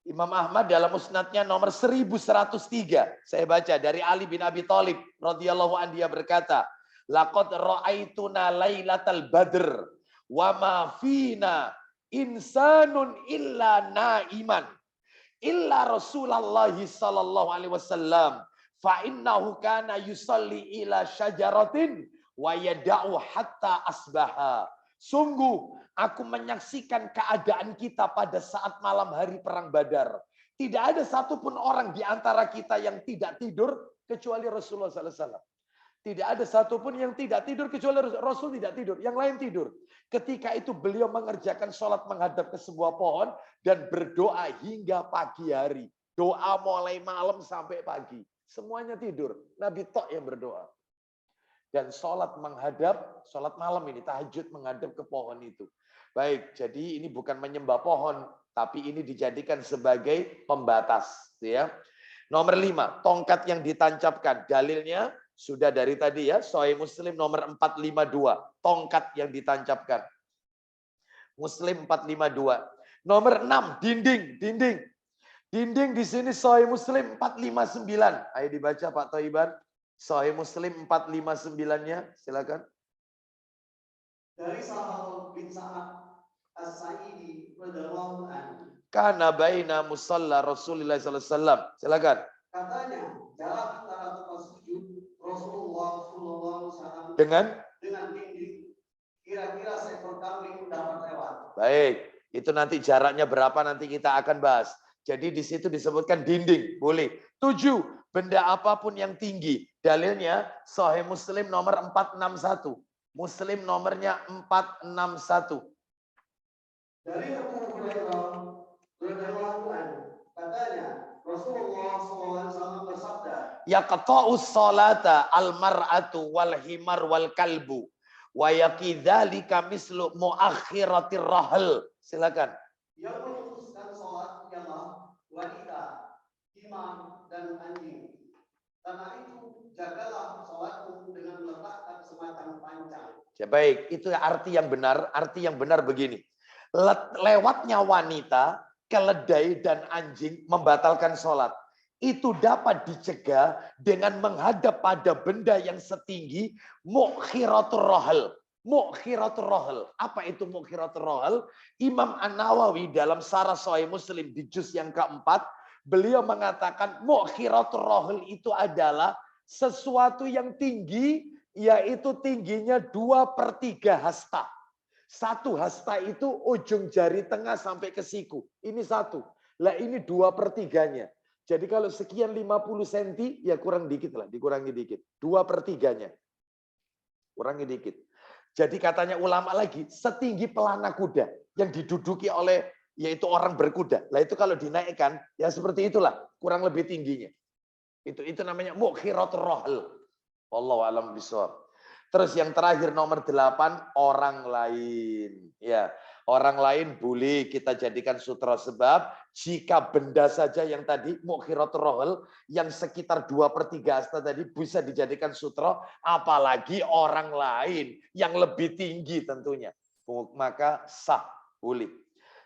Imam Ahmad dalam musnadnya nomor 1103. Saya baca dari Ali bin Abi Thalib radhiyallahu anhu, dia berkata, laqad ra'aituna lailatal badr wa ma fina insanun illa naiman illa Rasulullah sallallahu alaihi wasallam fa innahu kana yusalli ila syajaratin wa yada'u hatta asbaha. Sungguh aku menyaksikan keadaan kita pada saat malam hari perang Badar. Tidak ada satupun orang di antara kita yang tidak tidur kecuali Rasulullah sallallahu alaihi wasallam. Tidak ada satupun yang tidak tidur kecuali Rasul tidak tidur. Yang lain tidur. Ketika itu beliau mengerjakan sholat menghadap ke sebuah pohon dan berdoa hingga pagi hari. Doa mulai malam sampai pagi. Semuanya tidur. Nabi tok yang berdoa. Dan sholat menghadap, sholat malam ini, tahajud menghadap ke pohon itu. Baik, jadi ini bukan menyembah pohon, tapi ini dijadikan sebagai pembatas. Ya. Nomor 5, tongkat yang ditancapkan. Dalilnya sudah dari tadi ya, Sahih Muslim nomor 452, tongkat yang ditancapkan. Muslim 452. Nomor 6, dinding. Dinding di sini Sahih Muslim 459. Ayo dibaca Pak Thaiban. Sahih Muslim 459-nya, silakan. Dari Sahal bin Sa'ad As-Sa'idi radhiyallahu anhu. Kana baina musalla Rasulullah sallallahu alaihi wasallam. Silakan. Katanya, jarak antara tempat sujud Rasulullah sallallahu alaihi wasallam Dengan dinding kira-kira seekor kambing dapat lewat. Baik, itu nanti jaraknya berapa nanti kita akan bahas. Jadi di situ disebutkan dinding, boleh. 7, benda apapun yang tinggi. Dalilnya Sahih Muslim nomor 461. Muslim nomornya 461. Dari Abu Hurairah radhiyallahu anhu, katanya Rasulullah SAW bersabda, Yaqta'us salata al-mar'atu wal himar wal kalbu wa yaqidzalika mislu muakhiratir rahl. Silakan. yang memutuskan sholat ialah wanita, imam, dan anjing. Karena itu jagalah sholatmu dengan meletakkan semacam pancang. Ya, baik, itu arti yang benar. Arti yang benar begini. Lewatnya wanita, keledai dan anjing membatalkan sholat. Itu dapat dicegah dengan menghadap pada benda yang setinggi mukhiratur rohel. Mukhiratur rohel. Apa itu mukhiratur rohel? Imam An-Nawawi dalam Syarah Sahih Muslim di juz yang keempat, beliau mengatakan mukhiratur rohel itu adalah sesuatu yang tinggi, yaitu tingginya 2/3 hasta. 1 hasta itu ujung jari tengah sampai ke siku. Ini 1. Lah ini 2/3-nya. Jadi kalau sekian 50 cm, ya kurang dikit lah, dikurangi dikit. 2/3-nya. Kurangi dikit. Jadi katanya ulama lagi, setinggi pelana kuda yang diduduki oleh yaitu orang berkuda. Lah itu kalau dinaikkan, ya seperti itulah, kurang lebih tingginya. Itu namanya mukhiratur rohel. Wallahu a'lam bishawab. Terus yang terakhir nomor 8, orang lain. Ya, orang lain boleh kita jadikan sutra sebab jika benda saja yang tadi mukhiratur rohel yang sekitar 2/3 hasta tadi bisa dijadikan sutra, apalagi orang lain yang lebih tinggi tentunya. Maka sah, boleh.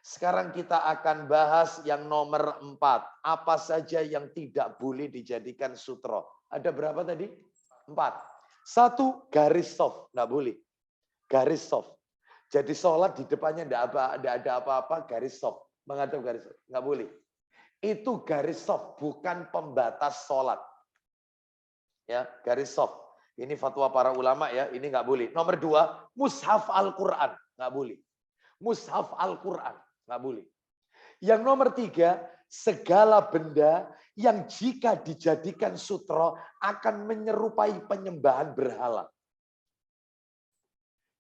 Sekarang kita akan bahas yang nomor 4. Apa saja yang tidak boleh dijadikan sutra? Ada berapa tadi? 4. 1, garis soft, nggak boleh. Garis soft. Jadi sholat di depannya nggak ada apa-apa, garis soft. Menghadap garis soft, nggak boleh. Itu garis soft, bukan pembatas sholat. Ya, garis soft. Ini fatwa para ulama ya, ini nggak boleh. Nomor 2, mushaf Al-Quran, nggak boleh. Mushaf Al-Quran, nggak boleh. Yang nomor 3, segala benda yang jika dijadikan sutra akan menyerupai penyembahan berhala.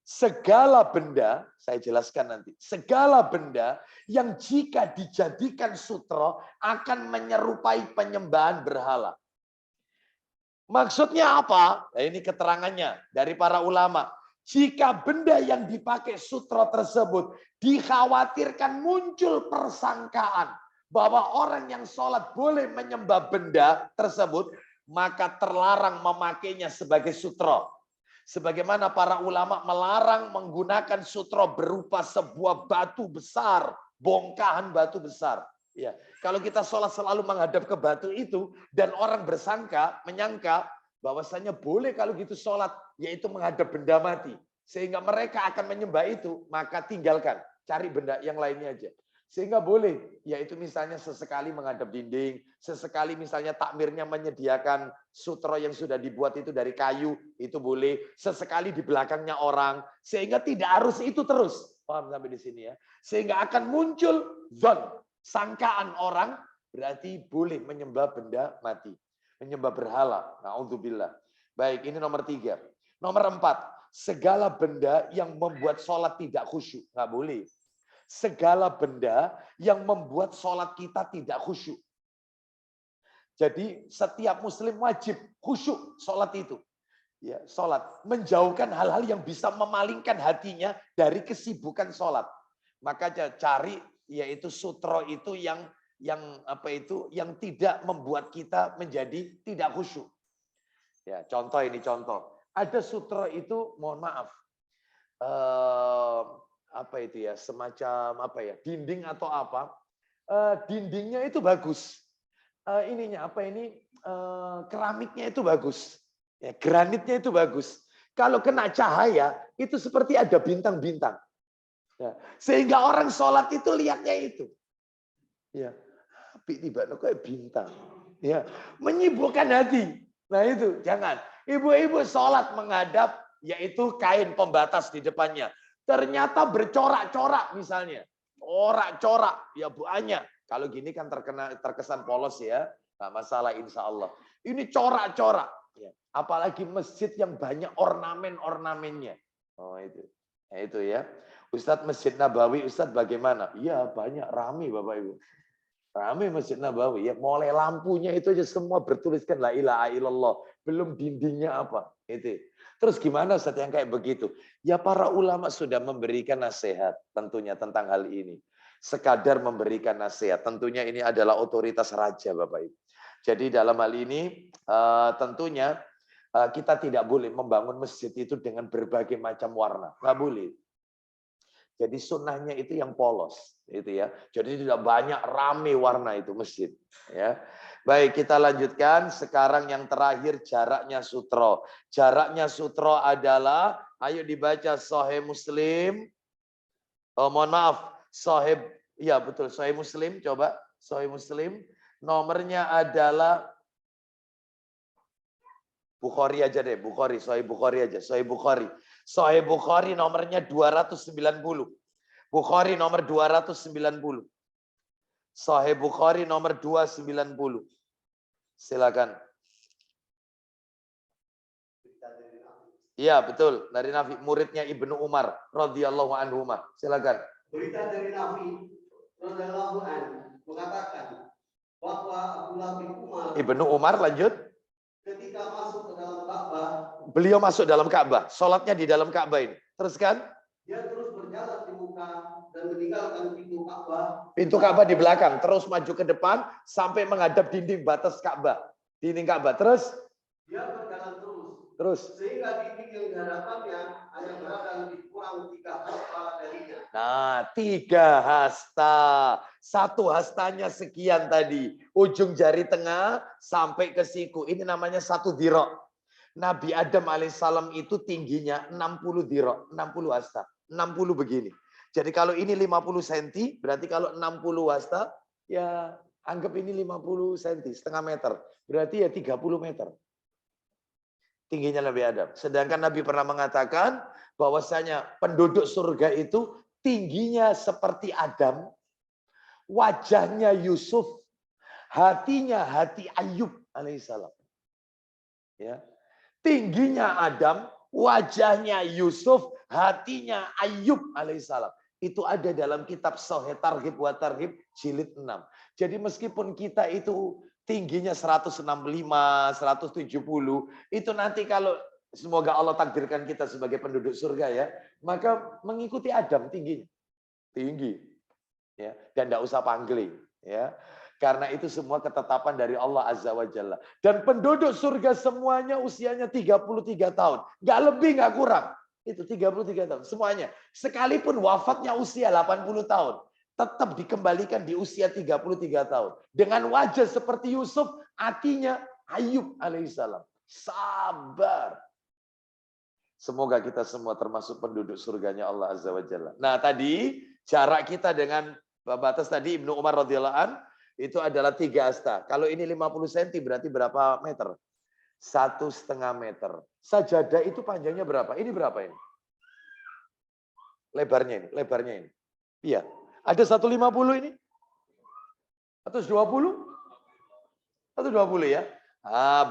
Segala benda, saya jelaskan nanti, segala benda yang jika dijadikan sutra akan menyerupai penyembahan berhala. Maksudnya apa? Nah, ini keterangannya dari para ulama. Jika benda yang dipakai sutra tersebut dikhawatirkan muncul persangkaan bahwa orang yang sholat boleh menyembah benda tersebut, maka terlarang memakainya sebagai sutra. Sebagaimana para ulama melarang menggunakan sutra berupa sebuah batu besar, bongkahan batu besar. Ya, kalau kita sholat selalu menghadap ke batu itu dan orang menyangka bahwasanya boleh kalau gitu sholat, yaitu menghadap benda mati, sehingga mereka akan menyembah itu, maka tinggalkan, cari benda yang lainnya aja. Sehingga boleh, yaitu misalnya sesekali menghadap dinding, sesekali misalnya takmirnya menyediakan sutra yang sudah dibuat itu dari kayu, itu boleh. Sesekali di belakangnya orang, sehingga tidak harus itu terus. Paham sampai di sini ya? Sehingga akan muncul zon, sangkaan orang, berarti boleh menyembah benda mati. Menyembah berhala. Na'udzubillah. Baik, ini nomor 3. Nomor 4, segala benda yang membuat sholat tidak khusyuk. Nggak boleh. Segala benda yang membuat sholat kita tidak khusyuk. Jadi setiap muslim wajib khusyuk sholat itu. Ya, sholat. Menjauhkan hal-hal yang bisa memalingkan hatinya dari kesibukan sholat. Maka cari yaitu sutro itu yang tidak membuat kita menjadi tidak khusyuk. Ya, contoh ini contoh. Ada sutro itu, mohon maaf, semacam dinding atau apa? Dindingnya itu bagus. Keramiknya itu bagus. Ya, granitnya itu bagus. Kalau kena cahaya itu seperti ada bintang-bintang. Ya, sehingga orang sholat itu lihatnya itu. Ya, tiba kayak bintang. Ya, menyibukkan hati. Nah itu jangan. Ibu-ibu sholat menghadap yaitu kain pembatas di depannya. Ternyata bercorak-corak misalnya. Corak-corak ya banyak. Kalau gini kan terkesan polos ya. Nggak masalah insya Allah. Ini corak-corak. Ya. Apalagi masjid yang banyak ornamen-ornamennya. Oh itu. Nah, itu ya. Ustadz Masjid Nabawi, Ustadz bagaimana? Iya banyak, rame Bapak Ibu. Rame Masjid Nabawi. Ya, mulai lampunya itu aja semua bertuliskan la ilaha illallah. Belum dindingnya apa. Itu. Terus gimana Ustadz yang kayak begitu? Ya para ulama sudah memberikan nasihat tentunya tentang hal ini. Sekadar memberikan nasihat. Tentunya ini adalah otoritas raja Bapak Ibu. Jadi dalam hal ini tentunya kita tidak boleh membangun masjid itu dengan berbagai macam warna. Nggak boleh. Jadi sunnahnya itu yang polos, itu ya. Jadi tidak banyak rame warna itu masjid. Ya, baik kita lanjutkan. Sekarang yang terakhir jaraknya sutro. Jaraknya sutro adalah, ayo dibaca Sahih Muslim. Oh mohon maaf, Sahih, ya betul Sahih Muslim. Coba Sahih Muslim. Nomornya adalah Bukhari aja deh, Bukhari, Sahih Bukhari aja, Sahih Bukhari. Sahih Bukhari nomornya 290. Bukhari nomor 290. Sahih Bukhari nomor 290. Silakan. Iya, betul. Dari Nafi, muridnya Ibnu Umar radhiyallahu anhu. Silakan. Berita dari Nafi radhiyallahu anhu mengatakan bahwa Abdullah bin Umar Ibnu Umar lanjut. Ketika masuk ke dalam Ka'bah, beliau masuk dalam Ka'bah, sholatnya di dalam Ka'bah ini. Teruskan. Dia terus berjalan di muka dan meninggalkan pintu Ka'bah. Pintu Ka'bah di belakang, terus maju ke depan sampai menghadap dinding batas Ka'bah. Dinding Ka'bah. Terus dia berjalan terus sehingga dinding yang di hadapannya hanya berada lebih kurang 3 hasta darinya. Nah, 3 hasta. 1 hastanya sekian tadi. Ujung jari tengah sampai ke siku. Ini namanya 1 dhira'. Nabi Adam alaihissalam itu tingginya 60 dhira', 60 hasta. 60 begini. Jadi kalau ini 50 cm, berarti kalau 60 hasta, ya anggap ini 50 cm, setengah meter. Berarti ya 30 meter. Tingginya Nabi Adam. Sedangkan Nabi pernah mengatakan bahwasanya penduduk surga itu tingginya seperti Adam, wajahnya Yusuf, hatinya hati Ayub alaihissalam. Ya. Tingginya Adam, wajahnya Yusuf, hatinya Ayub alaihissalam. Itu ada dalam kitab Sahih Targhib wa Tarhib jilid 6. Jadi meskipun kita itu tingginya 165, 170, itu nanti kalau semoga Allah takdirkan kita sebagai penduduk surga ya, maka mengikuti Adam tingginya. Tinggi. Ya, dan tidak usah pangling. Ya. Karena itu semua ketetapan dari Allah Azza wa Jalla. Dan penduduk surga semuanya usianya 33 tahun. Nggak lebih, nggak kurang. Itu 33 tahun. Semuanya. Sekalipun wafatnya usia 80 tahun. Tetap dikembalikan di usia 33 tahun. Dengan wajah seperti Yusuf, hatinya Ayub alaihissalam. Sabar. Semoga kita semua termasuk penduduk surganya Allah Azza wa Jalla. Nah tadi, jarak kita dengan batas tadi Ibnu Umar radhiyallahu an itu adalah 3 hasta. Kalau ini 50 cm berarti berapa meter? 1,5 meter. Sajadah itu panjangnya berapa? Ini berapa ini? Lebarnya ini, lebarnya ini. Iya. Ada 150 ini? 120? 120 ya.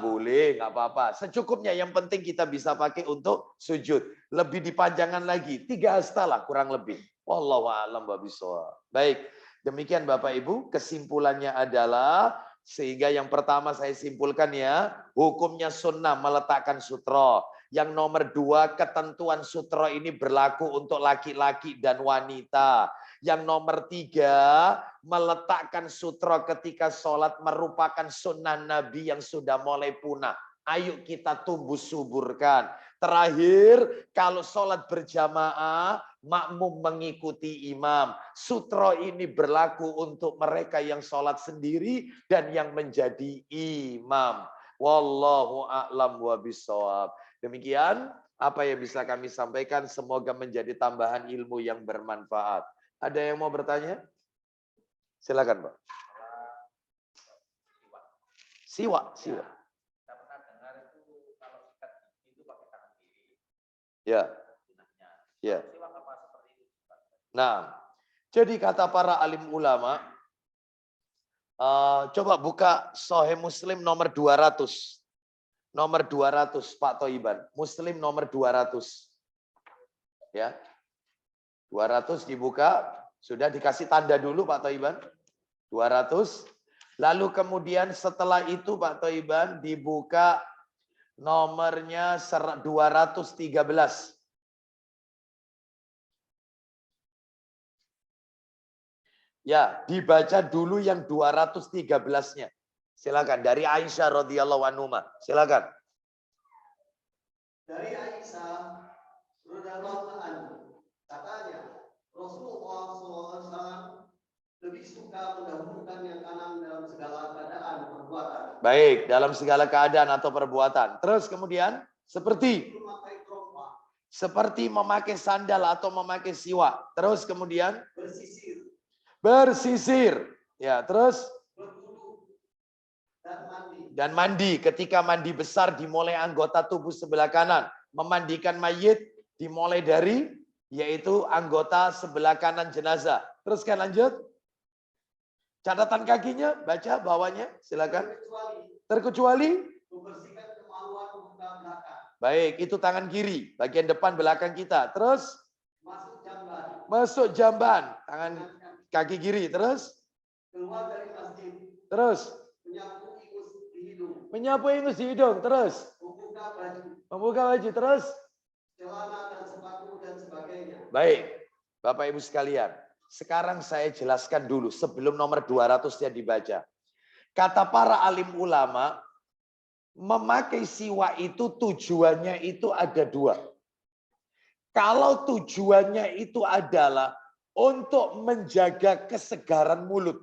Boleh, nggak apa-apa. Secukupnya, yang penting kita bisa pakai untuk sujud. Lebih dipanjangkan lagi, 3 hasta lah kurang lebih. Wallahu a'lam bishawab. Baik, demikian Bapak Ibu, kesimpulannya adalah, sehingga yang pertama saya simpulkan ya, hukumnya sunnah meletakkan sutra. Yang nomor 2, ketentuan sutra ini berlaku untuk laki-laki dan wanita. Yang nomor 3, meletakkan sutra ketika sholat merupakan sunnah Nabi yang sudah mulai punah. Ayo kita tumbuh suburkan. Terakhir, kalau sholat berjamaah, makmum mengikuti imam. Sutra ini berlaku untuk mereka yang sholat sendiri dan yang menjadi imam. Wallahu a'lam wa bishawab. Demikian apa yang bisa kami sampaikan. Semoga menjadi tambahan ilmu yang bermanfaat. Ada yang mau bertanya? Silakan, Pak. Siwa. Kita pernah dengar itu kalau sikat itu pakai tangan kiri. Ya. Ya. Siwa apa seperti itu? Nah, jadi kata para alim ulama, coba buka Sahih Muslim nomor 200. Nomor 200, Pak Thoiban. Muslim nomor 200. Ya. 200 dibuka, sudah dikasih tanda dulu Pak Thoiban. 200. Lalu kemudian setelah itu Pak Thoiban dibuka nomornya 213. Ya, dibaca dulu yang 213-nya. Silakan, dari Aisyah radhiyallahu anha. Silakan. Dari Aisyah radhiyallahu anha, katanya Rasulullah SAW lebih suka mendahulukan yang kanan dalam segala keadaan perbuatan. Baik, dalam segala keadaan atau perbuatan. Terus kemudian seperti Memakai trompa, seperti memakai sandal atau memakai siwak. Terus kemudian bersisir, ya, terus berwudu, dan mandi. dan mandi. Ketika mandi besar dimulai anggota tubuh sebelah kanan. Memandikan mayit dimulai dari yaitu anggota sebelah kanan jenazah. Teruskan lanjut. Catatan kakinya baca bawahnya, silakan. Terkecuali Membersihkan kemaluan muka belakang. baik, itu tangan kiri, bagian depan belakang kita. Terus masuk jamban, tangan kaki kiri. Terus Keluar dari masjid. terus Menyapu ingus di hidung. menyapu ingus di hidung. Terus membuka baju. Terus Celana dan sepatu dan sebagainya. baik, Bapak Ibu sekalian. Sekarang saya jelaskan dulu sebelum nomor 200-nya dibaca. Kata para alim ulama, memakai siwak itu tujuannya itu ada 2. Kalau tujuannya itu adalah untuk menjaga kesegaran mulut,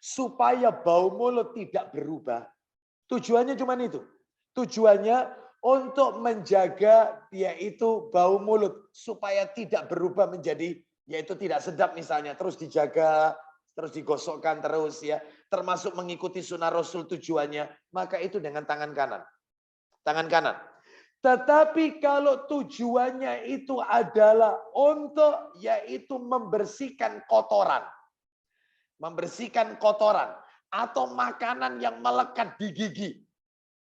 supaya bau mulut tidak berubah. Tujuannya cuma itu. Tujuannya untuk menjaga yaitu bau mulut, supaya tidak berubah menjadi yaitu tidak sedap misalnya, terus dijaga, terus digosokkan terus ya, termasuk mengikuti sunnah Rasul tujuannya, maka itu dengan tangan kanan. Tangan kanan. Tetapi kalau tujuannya itu adalah untuk yaitu membersihkan kotoran. Membersihkan kotoran atau makanan yang melekat di gigi.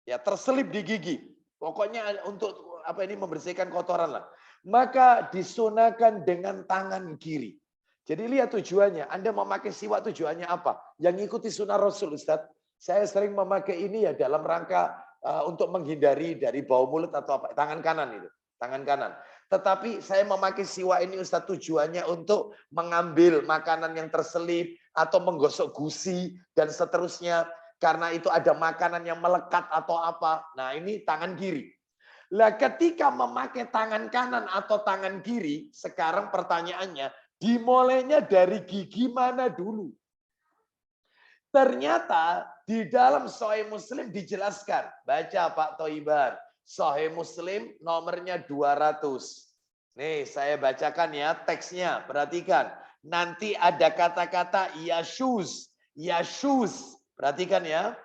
Ya, terselip di gigi. Pokoknya untuk apa ini membersihkan kotoran lah. Maka disunahkan dengan tangan kiri. Jadi lihat tujuannya. Anda memakai siwak tujuannya apa? Yang ngikuti sunnah Rasul, Ustaz. Saya sering memakai ini ya dalam rangka untuk menghindari dari bau mulut atau apa. Tangan kanan itu. Tangan kanan. Tetapi saya memakai siwak ini Ustaz tujuannya untuk mengambil makanan yang terselip atau menggosok gusi dan seterusnya. Karena itu ada makanan yang melekat atau apa. Nah ini tangan kiri. Lah ketika memakai tangan kanan atau tangan kiri, sekarang pertanyaannya, dimulainya dari gigi mana dulu? Ternyata di dalam Sahih Muslim dijelaskan. Baca Pak Thoiban. Sahih Muslim nomornya 200. Nih saya bacakan ya teksnya. Perhatikan. Nanti ada kata-kata yashuz. Yashuz. Perhatikan ya.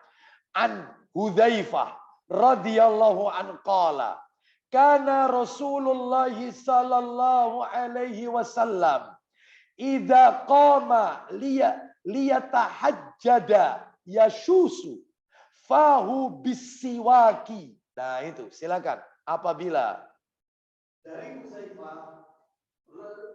An Hudzaifah radhiyallahu anhu qala kana Rasulullah sallallahu alaihi wasallam idza qama liyatahajjada yashusu fahu bisiwaki. Nah itu, silakan. Apabila Dari Huzaifah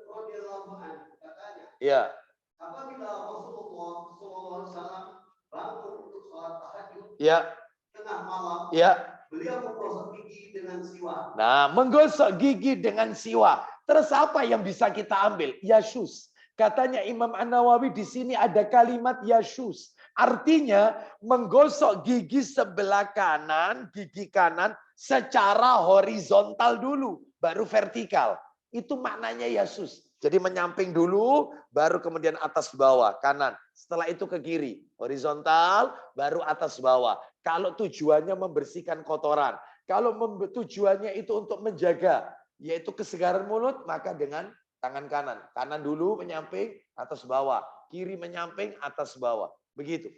radhiyallahu anhu katanya, ya, apabila Rasulullah SAW bangun untuk sholat tahajud ya, tengah malam, ya. beliau menggosok gigi dengan siwak. Nah, menggosok gigi dengan siwak. Terus apa yang bisa kita ambil? Yasyus. Katanya Imam An-Nawawi di sini ada kalimat yasyus. Artinya menggosok gigi sebelah kanan, gigi kanan secara horizontal dulu, baru vertikal. Itu maknanya yasyus. Jadi menyamping dulu, baru kemudian atas bawah, kanan. Setelah itu ke kiri, horizontal, baru atas bawah. Kalau tujuannya membersihkan kotoran. Kalau tujuannya itu untuk menjaga, yaitu kesegaran mulut, maka dengan tangan kanan. Kanan dulu menyamping, atas bawah. Kiri menyamping, atas bawah. Begitu.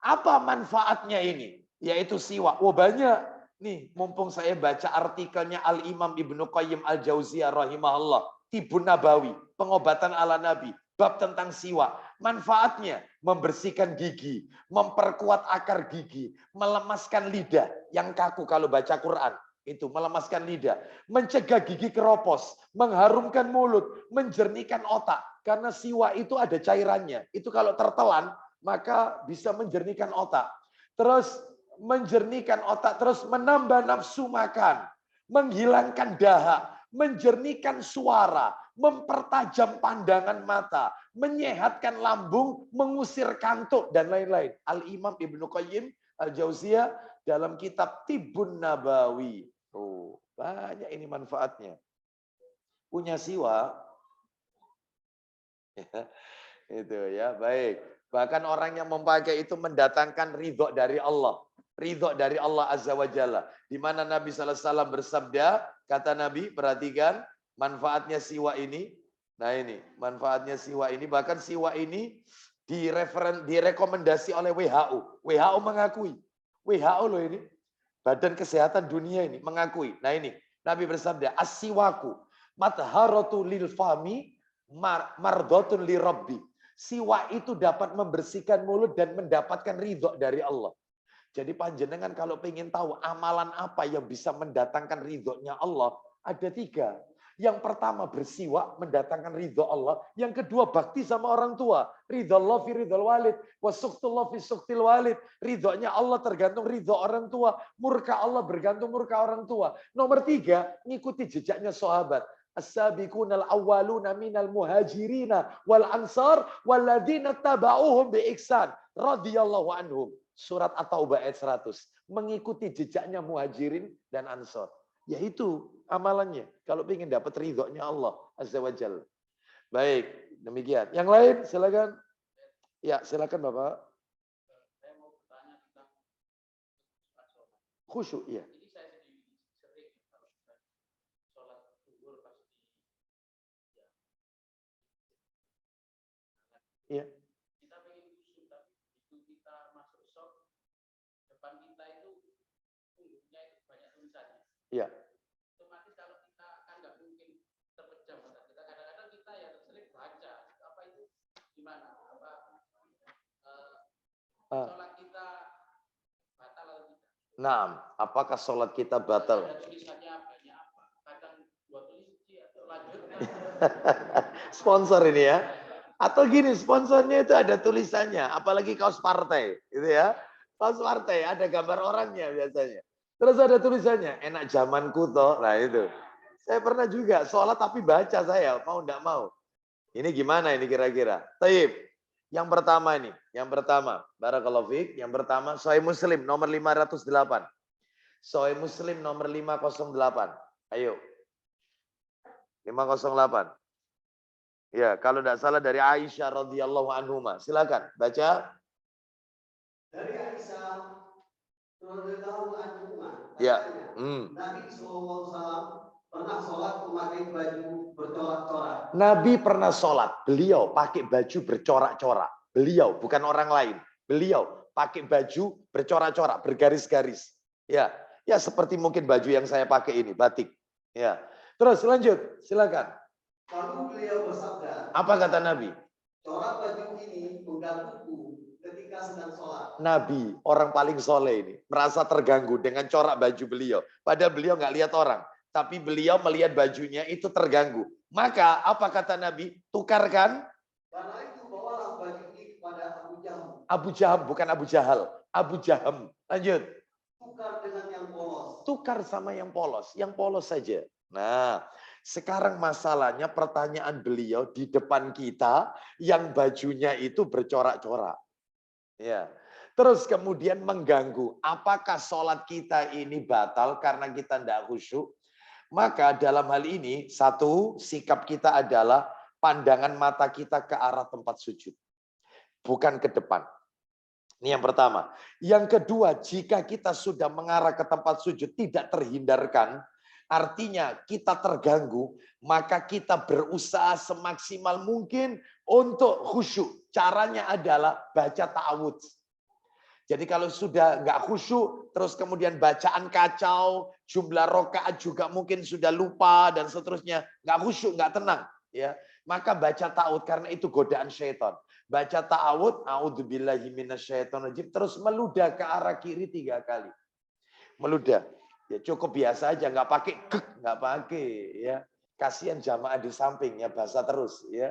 Apa manfaatnya ini? Yaitu siwak. Oh banyak. Nih, mumpung saya baca artikelnya Al-Imam Ibnu Qayyim Al-Jauziyah rahimahullah. Tibun Nabawi, pengobatan ala Nabi. Bab tentang siwak. Manfaatnya membersihkan gigi, memperkuat akar gigi, melemaskan lidah yang kaku kalau baca Quran. Itu melemaskan lidah, mencegah gigi keropos, mengharumkan mulut, menjernihkan otak. Karena siwak itu ada cairannya. Itu kalau tertelan, maka bisa menjernihkan otak. Terus menjernihkan otak, terus menambah nafsu makan, menghilangkan dahak, menjernihkan suara, mempertajam pandangan mata, menyehatkan lambung, mengusir kantuk, dan lain-lain. Al-Imam Ibnu Qayyim Al-Jauziyah dalam kitab Tibun Nabawi. Oh, banyak ini manfaatnya. Punya siwak. Ya, itu ya, baik. Bahkan orang yang memakai itu mendatangkan ridho dari Allah. Ridho dari Allah Azza wa Jalla. Di mana Nabi SAW bersabda, kata Nabi, perhatikan manfaatnya siwak ini. Nah ini, manfaatnya siwak ini. Bahkan siwak ini direkomendasi oleh WHO. WHO mengakui. WHO loh ini. Badan Kesehatan Dunia ini mengakui. Nah ini, Nabi bersabda, as-siwaku matharatu lil fami mardotun li rabbi. Siwak itu dapat membersihkan mulut dan mendapatkan ridho dari Allah. Jadi panjenengan kalau ingin tahu amalan apa yang bisa mendatangkan ridhonya Allah, ada 3. Yang pertama bersiwak mendatangkan ridho Allah. Yang kedua bakti sama orang tua. Ridho Allah fi ridho walid. Wasuktullah fi suktil walid. Ridhonya Allah tergantung ridho orang tua. Murka Allah bergantung murka orang tua. Nomor 3, ngikuti jejaknya sahabat. As-sabiqunal awwaluna minal muhajirina wal ansar walladzina tabauhum bi ihsan radhiyallahu anhum. Surat At-Taubah ayat 100. Mengikuti jejaknya muhajirin dan ansar. Yaitu amalannya. Kalau ingin dapat ridhonya Allah Azza wa Jalla. Baik, demikian. Yang lain silakan. Ya, silakan Bapak. Saya mau bertanya tentang Khusyuk, ya. Jadi saya sendiri sering kalau sholat zuhur pasti Iya. kita pengen khusyuk, tapi begitu kita masuk shop, depan kita itu punggungnya itu banyak tulisannya. Iya. Otomatis kalau kita kan nggak mungkin terpejam mata kita, kadang-kadang kita ya sering baca apa itu gimana apa sholat kita batal atau tidak. Nah, apakah sholat kita batal? Ada tulisannya banyak apa? Kadang 2 tulis atau lanjut. Sponsor ini ya. Atau gini, sponsornya itu ada tulisannya, apalagi kaos partai, gitu ya. Kaos partai ada gambar orangnya biasanya. Terus ada tulisannya, enak zamanku toh. Nah itu. Saya pernah juga sholat tapi baca saya, mau enggak mau. Ini gimana ini kira-kira? Taib. Yang pertama ini, yang pertama, barakallahu fiik, yang pertama Sahih Muslim nomor 508. Sahih Muslim nomor 508. Ayo. 508. Ya, kalau tidak salah dari Aisyah radhiyallahu anhuma. Silakan baca. Dari Aisyah radhiyallahu anhuma. Ya. Nabi SAW pernah sholat memakai baju bercorak-corak. Nabi pernah sholat. Beliau pakai baju bercorak-corak. Beliau, bukan orang lain. Beliau pakai baju bercorak-corak, bergaris-garis. Ya, ya seperti mungkin baju yang saya pakai ini, batik. Ya. Terus lanjut, silakan. Lalu beliau bersabda, apa kata Nabi? corak baju ini menggangguku ketika ketika sedang sholat. Nabi, orang paling soleh ini, merasa terganggu dengan corak baju beliau. Padahal beliau nggak lihat orang. Tapi beliau melihat bajunya itu terganggu. Maka apa kata Nabi? Tukarkan. Karena itu bawalah baju ini kepada Abu Jaham. Abu Jaham, bukan Abu Jahal. Abu Jaham. Lanjut. Tukar dengan yang polos. Tukar sama yang polos. Yang polos saja. Nah, sekarang masalahnya pertanyaan beliau di depan kita yang bajunya itu bercorak-corak. Ya. Terus kemudian mengganggu. Apakah sholat kita ini batal karena kita tidak khusyuk? Maka dalam hal ini, satu, sikap kita adalah pandangan mata kita ke arah tempat sujud. Bukan ke depan. Ini yang pertama. Yang kedua, jika kita sudah mengarah ke tempat sujud tidak terhindarkan, artinya kita terganggu, maka kita berusaha semaksimal mungkin untuk khusyuk. Caranya adalah baca ta'awudz. Jadi kalau sudah nggak khusyuk, terus kemudian bacaan kacau, jumlah rokaat juga mungkin sudah lupa dan seterusnya, nggak khusyuk, nggak tenang, ya. Maka baca ta'awudz karena itu godaan syaitan. Baca ta'awudz, a'udzubillahi minasyaitonirrajim, terus meludah ke arah kiri 3 kali. Meludah. Ya cukup biasa aja, nggak pakai gek, nggak pakai, ya. Kasihan jamaah di samping ya, bahasa terus, ya.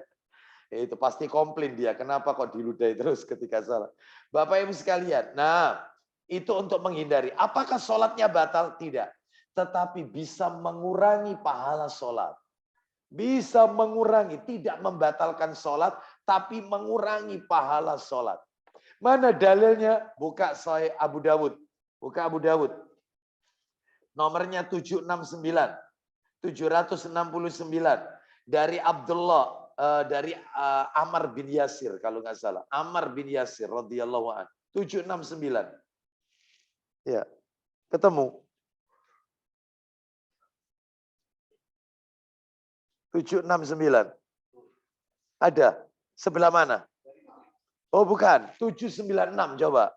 Itu pasti komplain dia, kenapa kok diludahi terus ketika sholat. Bapak Ibu sekalian, nah itu untuk menghindari. Apakah sholatnya batal? Tidak. Tetapi bisa mengurangi pahala sholat. Bisa mengurangi, tidak membatalkan sholat, tapi mengurangi pahala sholat. Mana dalilnya? Buka Sahih Abu Dawud. Buka Abu Dawud. Nomornya 769. 769. Dari Abdullah. Dari Ammar bin Yasir kalau nggak salah. Ammar bin Yasir radhiyallahu an. 769. Ya. Ketemu. 769. Ada. Sebelah mana? Oh bukan. 796 coba.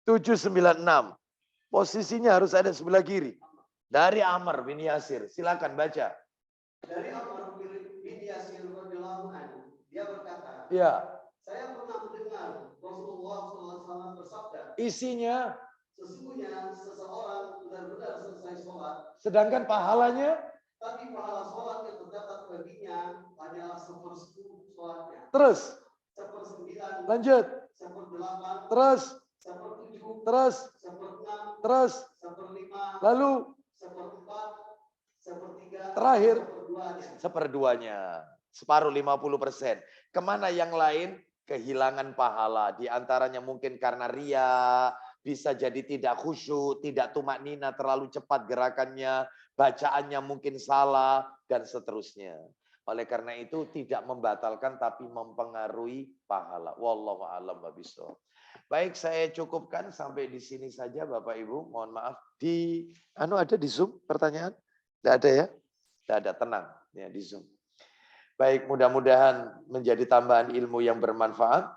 796. Posisinya harus ada sebelah kiri. Dari Ammar bin Yasir. Silakan baca. Dari Ammar bin Yasir radhiyallahu anhu, dia berkata, ya, saya pernah mendengar Rasulullah SAW bersabda, isinya, sesungguhnya seseorang benar-benar selesai sholat, sedangkan pahalanya, tapi pahala sholat yang terdapat baginya hanyalah 1/10 sholatnya. Terus, 1/9, lanjut, 1/8, terus, 1/7, terus, 1/6, terus, 1/5, lalu, 1/4, 1/3, terakhir, 1/2. 1/2-nya. Separuh 50%. Kemana yang lain? Kehilangan pahala. Di antaranya mungkin karena ria, bisa jadi tidak khusyuk, tidak tumaknina, terlalu cepat gerakannya, bacaannya mungkin salah, dan seterusnya. Oleh karena itu tidak membatalkan tapi mempengaruhi pahala. Wallahu a'lam bishawab. Baik, saya cukupkan sampai di sini saja Bapak Ibu. Mohon maaf. Ada di Zoom pertanyaan? Tidak ada ya? Tidak ada, tenang ya di Zoom. Baik, mudah-mudahan menjadi tambahan ilmu yang bermanfaat.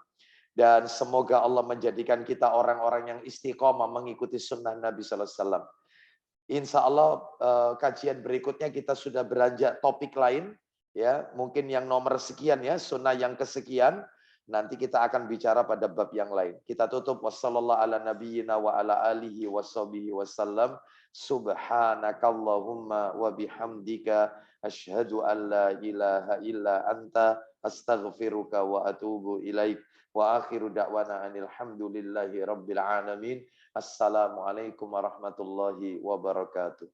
Dan semoga Allah menjadikan kita orang-orang yang istiqomah mengikuti sunnah Nabi SAW. Insya Allah kajian berikutnya kita sudah beranjak topik lain. Ya, mungkin yang nomor sekian ya, sunnah yang kesekian. Nanti kita akan bicara pada bab yang lain. Kita tutup. Wassallallahu ala nabiyyina wa ala alihi washabihi wasallam. Subhanakallahumma wa bihamdika asyhadu an la ilaha illa anta astaghfiruka wa atubu ilaik. Wa akhiru da'wana anil hamdulillahi rabbil alamin. Assalamualaikum warahmatullahi wabarakatuh.